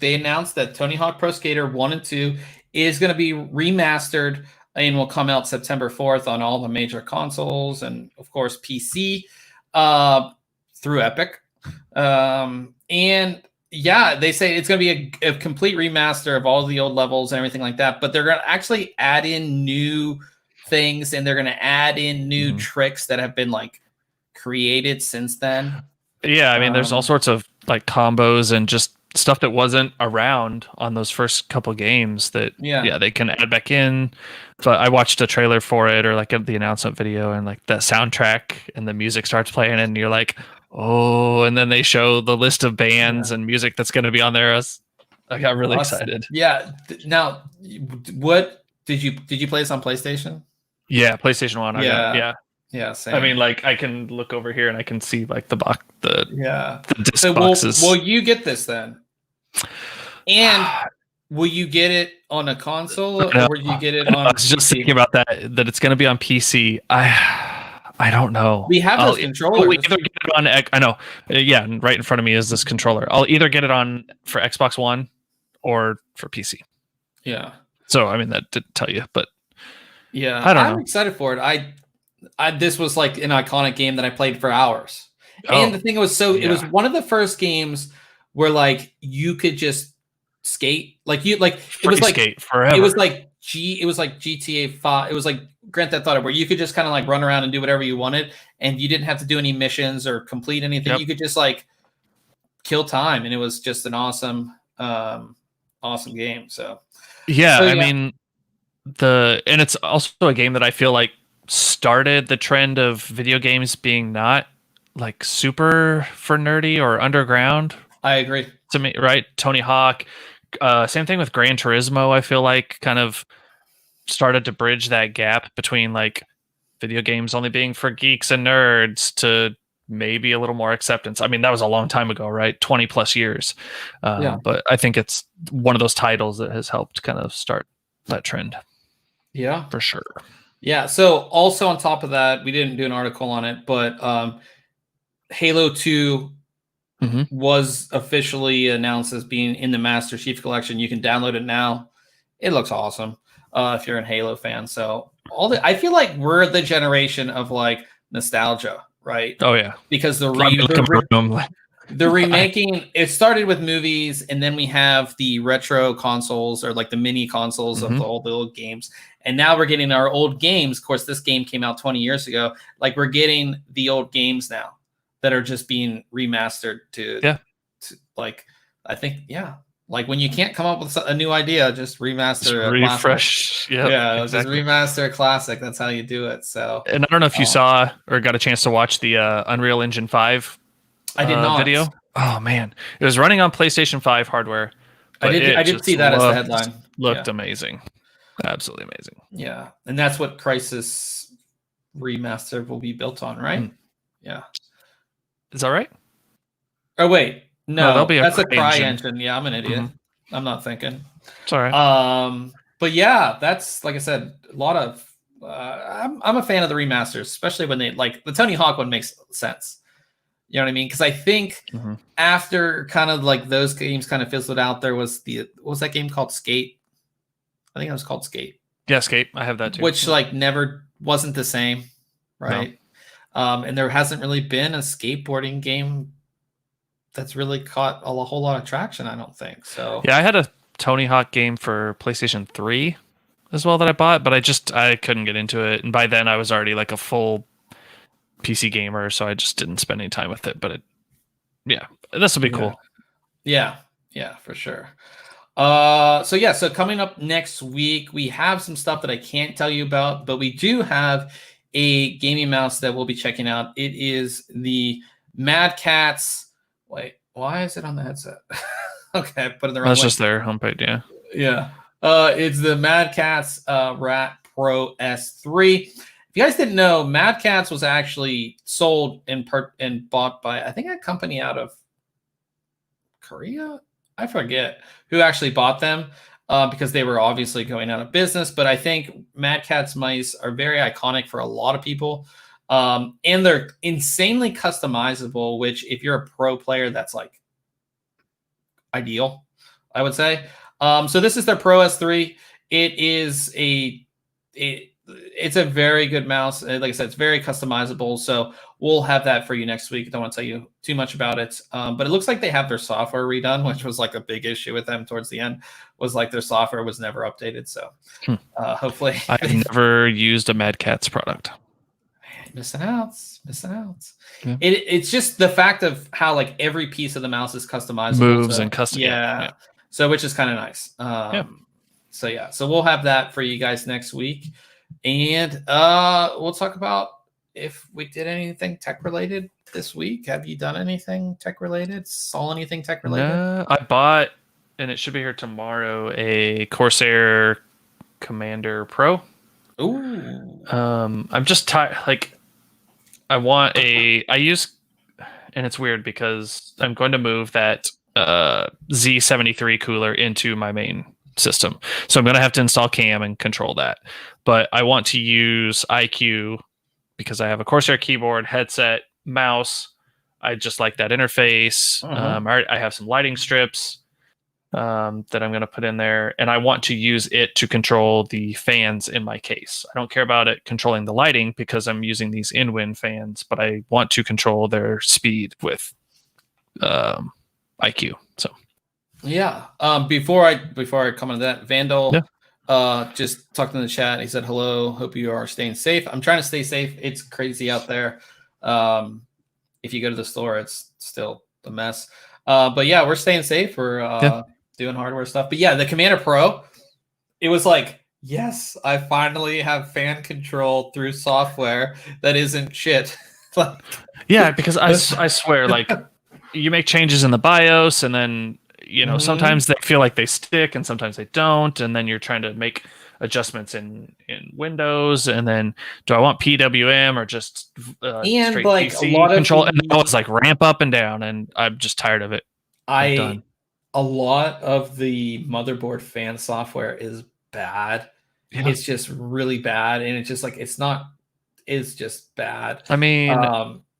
Speaker 1: They announced that Tony Hawk Pro Skater 1 and 2 is going to be remastered and will come out September 4th on all the major consoles and of course PC through Epic. And yeah, they say it's going to be a complete remaster of all the old levels and everything like that, but they're going to actually add in new things and they're going to add in new tricks that have been created since then.
Speaker 2: Yeah. I mean, there's all sorts of combos and just stuff that wasn't around on those first couple games that they can add back in. So I watched a trailer for it or the announcement video and the soundtrack and the music starts playing and you're like, oh, and then they show the list of bands and music that's going to be on there. I got really excited.
Speaker 1: Yeah. Now, what did you play this on PlayStation?
Speaker 2: Yeah, PlayStation 1.
Speaker 1: Yeah. Yeah, same.
Speaker 2: I mean, like I can look over here and I can see like the disc
Speaker 1: so
Speaker 2: boxes.
Speaker 1: will you get this then? And will you get it on a console or will you get it on
Speaker 2: I was just thinking about that it's going to be on PC. I don't know.
Speaker 1: We have those controllers.
Speaker 2: I'll either get it on. I know. Yeah, right in front of me is this controller. I'll either get it on for Xbox One or for PC.
Speaker 1: Yeah.
Speaker 2: So I mean that didn't tell you, but
Speaker 1: yeah,
Speaker 2: I don't know.
Speaker 1: I'm excited for it. This was like an iconic game that I played for hours. And the thing was, it was one of the first games where like you could just skate, like it was like
Speaker 2: skate forever.
Speaker 1: It was like GTA 5. It was like Grand Theft Auto, where you could just kind of like run around and do whatever you wanted, and you didn't have to do any missions or complete anything. Yep. You could just like kill time, and it was just an awesome game. So
Speaker 2: yeah, I mean and it's also a game that I feel like started the trend of video games being not like super for nerdy or underground.
Speaker 1: I agree.
Speaker 2: To me, right? Tony Hawk. Same thing with Gran Turismo. I feel like kind of started to bridge that gap between like video games only being for geeks and nerds to maybe a little more acceptance. I mean, that was a long time ago, right? 20 plus years. But I think it's one of those titles that has helped kind of start that trend.
Speaker 1: Yeah,
Speaker 2: for sure.
Speaker 1: Yeah. So also on top of that, we didn't do an article on it, but Halo 2 was officially announced as being in the Master Chief Collection. You can download it now. It looks awesome if you're a Halo fan. So I feel like we're the generation of like nostalgia, right?
Speaker 2: Oh yeah,
Speaker 1: because the remaking. It started with movies, and then we have the retro consoles or like the mini consoles of all the old games. And now we're getting our old games. Of course, this game came out 20 years ago. Like we're getting the old games now that are just being remastered to like, I think, like when you can't come up with a new idea, just remaster,
Speaker 2: refresh.
Speaker 1: Just remaster a classic. That's how you do it. So,
Speaker 2: and I don't know if you saw or got a chance to watch the Unreal Engine 5
Speaker 1: I did not
Speaker 2: video. Oh man, it was running on PlayStation 5 hardware.
Speaker 1: I did see that as the headline.
Speaker 2: Looked amazing. Absolutely amazing.
Speaker 1: Yeah. And that's what Crysis Remaster will be built on, right? Yeah.
Speaker 2: Is that right?
Speaker 1: Oh, wait. No, that's a
Speaker 2: Cry
Speaker 1: engine. Yeah, I'm an idiot. I'm not thinking.
Speaker 2: It's all right.
Speaker 1: But yeah, that's, like I said, a lot of I'm a fan of the remasters, especially when they like the Tony Hawk one makes sense. You know what I mean? Because I think after kind of like those games kind of fizzled out, there was what was that game called? Skate. I think it was called Skate.
Speaker 2: Yeah, Skate. I have that too.
Speaker 1: Which like never wasn't the same, right? No. And there hasn't really been a skateboarding game that's really caught a whole lot of traction, I don't think. So
Speaker 2: yeah, I had a Tony Hawk game for PlayStation 3 as well that I bought, but I couldn't get into it. And by then I was already like a full PC gamer, so I just didn't spend any time with it. But this will be cool.
Speaker 1: Yeah, for sure. So coming up next week, we have some stuff that I can't tell you about, but we do have a gaming mouse that we'll be checking out. It is the Mad Catz. Wait, why is it on the headset? Okay, I put it in the wrong way.
Speaker 2: That's just their homepage, yeah.
Speaker 1: Yeah. It's the Mad Catz Rat Pro S3. If you guys didn't know, Mad Catz was actually sold and bought by, I think, a company out of Korea. I forget who actually bought them because they were obviously going out of business. But I think Mad Catz mice are very iconic for a lot of people. And they're insanely customizable, which if you're a pro player, that's like ideal, I would say. So this is their Pro S3. It is it's a very good mouse. Like I said, it's very customizable. So we'll have that for you next week. I don't want to tell you too much about it. But it looks like they have their software redone, which was like a big issue with them towards the end, was like their software was never updated. So hopefully.
Speaker 2: I've never used a Mad Catz product.
Speaker 1: Man, missing out. Yeah. It's just the fact of how like every piece of the mouse is customizable.
Speaker 2: Moves and custom.
Speaker 1: Yeah. So which is kind of nice. So we'll have that for you guys next week. And we'll talk about if we did anything tech related this week. Have you done anything tech related? Saw anything tech related?
Speaker 2: No, I bought, and it should be here tomorrow, a Corsair Commander Pro.
Speaker 1: Ooh.
Speaker 2: I'm just tired. Like I use, and it's weird because I'm going to move that Z73 cooler into my main system. So I'm going to have to install cam and control that. But I want to use iCUE because I have a Corsair keyboard, headset, mouse. I just like that interface. I have some lighting strips that I'm going to put in there, and I want to use it to control the fans in my case. I don't care about it controlling the lighting because I'm using these in-wind fans, but I want to control their speed with iCUE. So
Speaker 1: yeah. Before I come on that, Vandal just talked in the chat. He said, "Hello, hope you are staying safe." I'm trying to stay safe. It's crazy out there. If you go to the store, it's still a mess. But yeah, we're staying safe. We're doing hardware stuff. But yeah, the Commander Pro, it was like, yes, I finally have fan control through software that isn't shit.
Speaker 2: Yeah, because I swear, like, you make changes in the BIOS, and then sometimes they feel like they stick, and sometimes they don't, and then you're trying to make adjustments in Windows, and then do I want PWM or just straight
Speaker 1: like
Speaker 2: PC
Speaker 1: a lot
Speaker 2: control?
Speaker 1: of
Speaker 2: And that was like ramp up and down, and I'm just tired of it.
Speaker 1: A lot of the motherboard fan software is bad. Yeah. It's just really bad, and it's just like it's just bad.
Speaker 2: I mean,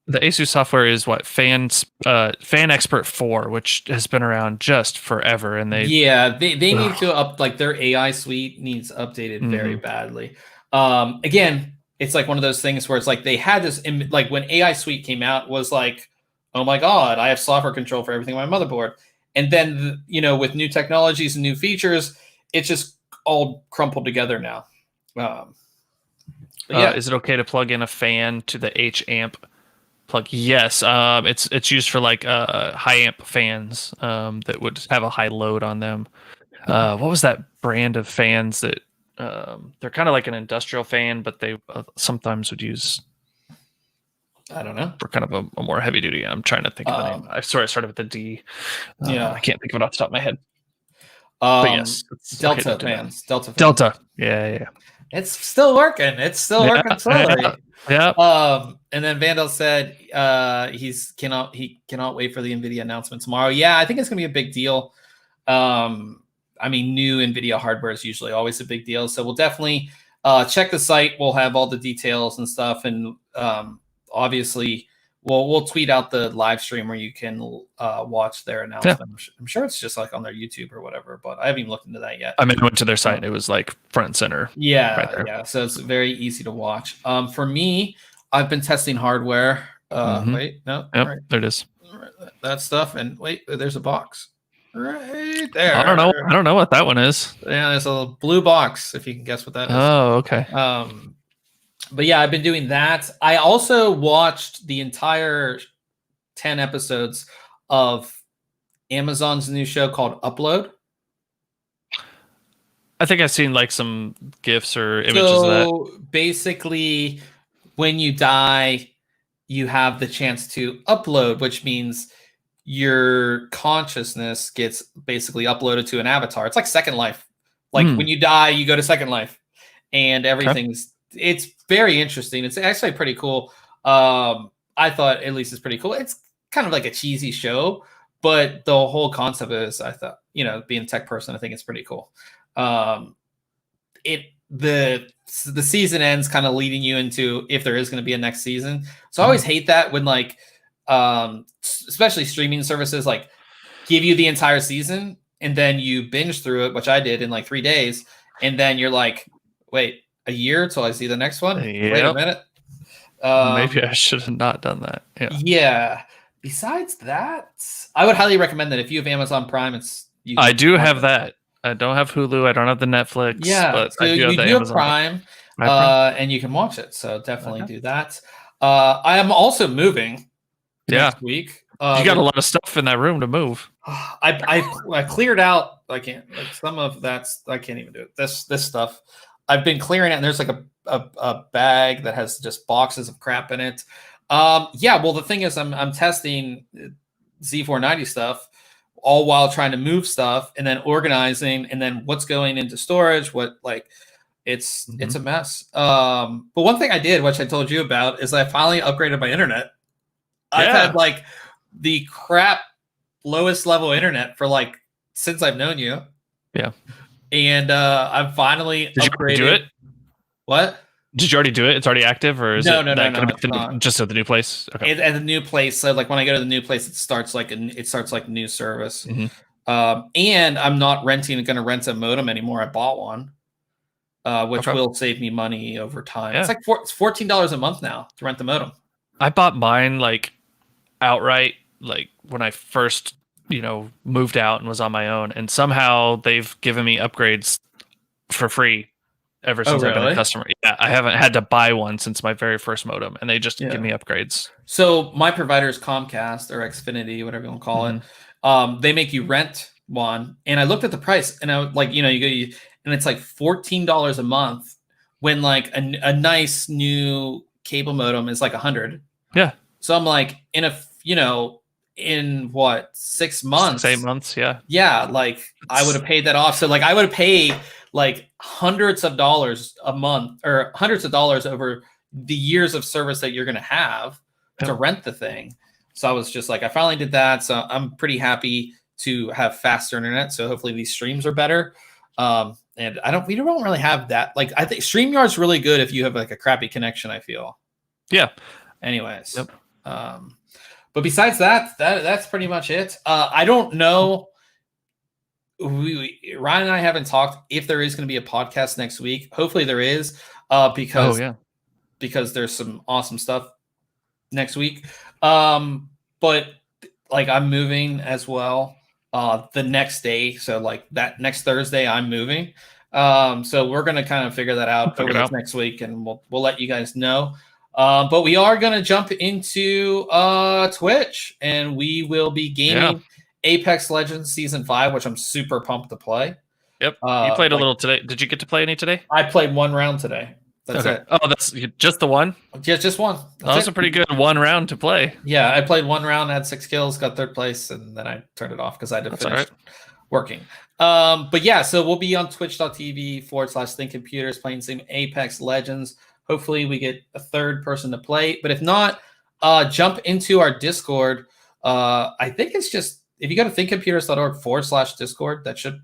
Speaker 2: the ASUS software is what Fan Expert 4, which has been around just forever, and they
Speaker 1: need to up, like, their AI suite needs updated very badly. Again, it's like one of those things where it's like they had this, like when AI suite came out, was like, oh my god, I have software control for everything on my motherboard. And then, with new technologies and new features, it's just all crumpled together now.
Speaker 2: Is it okay to plug in a fan to the H amp plug? Yes. It's used for like high amp fans that would have a high load on them. What was that brand of fans that they're kind of like an industrial fan, but they sometimes would use, I don't know, for kind of a more heavy duty. I'm trying to think of the name. I started with the D. I can't think of it off the top of my head. But yes,
Speaker 1: Delta fans.
Speaker 2: Delta. Yeah.
Speaker 1: It's still working. It's still working slowly.
Speaker 2: Yeah.
Speaker 1: And then Vandal said he cannot wait for the NVIDIA announcement tomorrow. Yeah, I think it's gonna be a big deal. I mean, new NVIDIA hardware is usually always a big deal. So we'll definitely check the site. We'll have all the details and stuff. And obviously, we'll tweet out the live stream where you can watch their announcement. Yeah. I'm sure it's just like on their YouTube or whatever, but I haven't even looked into that yet.
Speaker 2: I mean, I went to their site. It was like front and center.
Speaker 1: Yeah, right there. Yeah. So it's very easy to watch. For me, I've been testing hardware. Wait, no.
Speaker 2: Yep, right. There it is.
Speaker 1: That stuff. And wait, there's a box. Right there.
Speaker 2: I don't know what that one is.
Speaker 1: Yeah, there's a blue box, if you can guess what that is.
Speaker 2: Oh, okay.
Speaker 1: But yeah, I've been doing that. I also watched the entire 10 episodes of Amazon's new show called Upload.
Speaker 2: I think I've seen like some GIFs or images of that.
Speaker 1: So basically, when you die, you have the chance to upload, which means your consciousness gets basically uploaded to an avatar. It's like Second Life. Like when you die, you go to Second Life, and everything's. Okay. It's very interesting. It's actually pretty cool. I thought at least it's pretty cool. It's kind of like a cheesy show, but the whole concept is, I thought, being a tech person, I think it's pretty cool. The season ends kind of leading you into if there is going to be a next season. So I always hate that when like, especially streaming services like give you the entire season and then you binge through it, which I did in like 3 days. And then you're like, wait, a year till I see the next one.
Speaker 2: Yep.
Speaker 1: Wait a minute.
Speaker 2: Maybe I should have not done that.
Speaker 1: Yeah. Besides that, I would highly recommend that if you have Amazon Prime,
Speaker 2: I do have that. I don't have Hulu. I don't have the Netflix.
Speaker 1: Yeah,
Speaker 2: but
Speaker 1: so
Speaker 2: I do have the Amazon
Speaker 1: Prime, and you can watch it. So definitely do that. I am also moving next week.
Speaker 2: You got a lot of stuff in that room to move.
Speaker 1: I cleared out. I can't. Like some of that's. I can't even do it. This stuff. I've been clearing it, and there's like a bag that has just boxes of crap in it. Yeah. Well, the thing is, I'm testing Z490 stuff, all while trying to move stuff and then organizing, and then what's going into storage, what like It's a mess. But one thing I did, which I told you about, is I finally upgraded my internet. Yeah. I've had like the crap lowest level internet for like since I've known you.
Speaker 2: Yeah.
Speaker 1: And I've finally upgraded.
Speaker 2: Did you do it?
Speaker 1: What?
Speaker 2: Did you already do it? It's already active, or is
Speaker 1: no,
Speaker 2: just at the new place?
Speaker 1: Okay. At the new place, so like when I go to the new place, it starts like new service. And I'm not going to rent a modem anymore. I bought one, which will save me money over time. Yeah. It's like it's $14 a month now to rent the modem.
Speaker 2: I bought mine like outright, like when I first moved out and was on my own, and somehow they've given me upgrades for free ever since I've been a customer. Yeah, I haven't had to buy one since my very first modem, and they just give me upgrades.
Speaker 1: So my provider is Comcast or Xfinity, whatever you want to call it. They make you rent one, and I looked at the price, and I was like, you go, and it's like $14 a month when like a nice new cable modem is like $100.
Speaker 2: Yeah.
Speaker 1: So I'm like, in what 6 months,
Speaker 2: 8 months,
Speaker 1: like I would have paid that off. So like I would have paid like hundreds of dollars a month or hundreds of dollars over the years of service that you're going to have to rent the thing. So I was just like, I finally did that. So I'm pretty happy to have faster internet. So hopefully these streams are better. And we don't really have that. Like I think StreamYard's really good if you have like a crappy connection, I feel.
Speaker 2: Yeah.
Speaker 1: Anyways. Yep. But besides that's pretty much it. I don't know. Ryan and I haven't talked if there is going to be a podcast next week. Hopefully there is, because there's some awesome stuff next week. But like I'm moving as well the next day. So like that next Thursday I'm moving. So we're going to kind of figure that out over this next week, and we'll let you guys know. But we are going to jump into Twitch, and we will be gaming Apex Legends Season 5, which I'm super pumped to play.
Speaker 2: Yep. You played a little today. Did you get to play any today?
Speaker 1: I played one round today. That's it.
Speaker 2: Oh, that's just the one?
Speaker 1: Yeah, just one.
Speaker 2: That's a pretty good one round to play.
Speaker 1: Yeah, I played one round, had 6 kills, got 3rd place, and then I turned it off because I had to finish working. But yeah, so we'll be on twitch.tv/ThinkComputers playing some Apex Legends. Hopefully we get a 3rd person to play. But if not, jump into our Discord. I think it's just, if you go to thinkcomputers.org/Discord, that should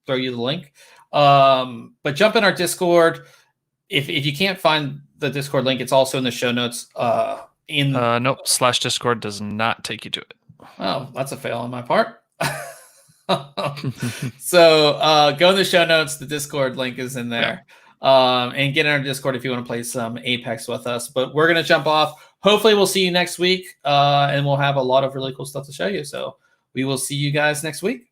Speaker 1: throw you the link. But jump in our Discord. If you can't find the Discord link, it's also in the show notes.
Speaker 2: Nope, /Discord does not take you to it.
Speaker 1: Oh, that's a fail on my part. So go in the show notes. The Discord link is in there. And get in our Discord if you want to play some Apex with us. But we're going to jump off. Hopefully we'll see you next week, and we'll have a lot of really cool stuff to show you. So we will see you guys next week.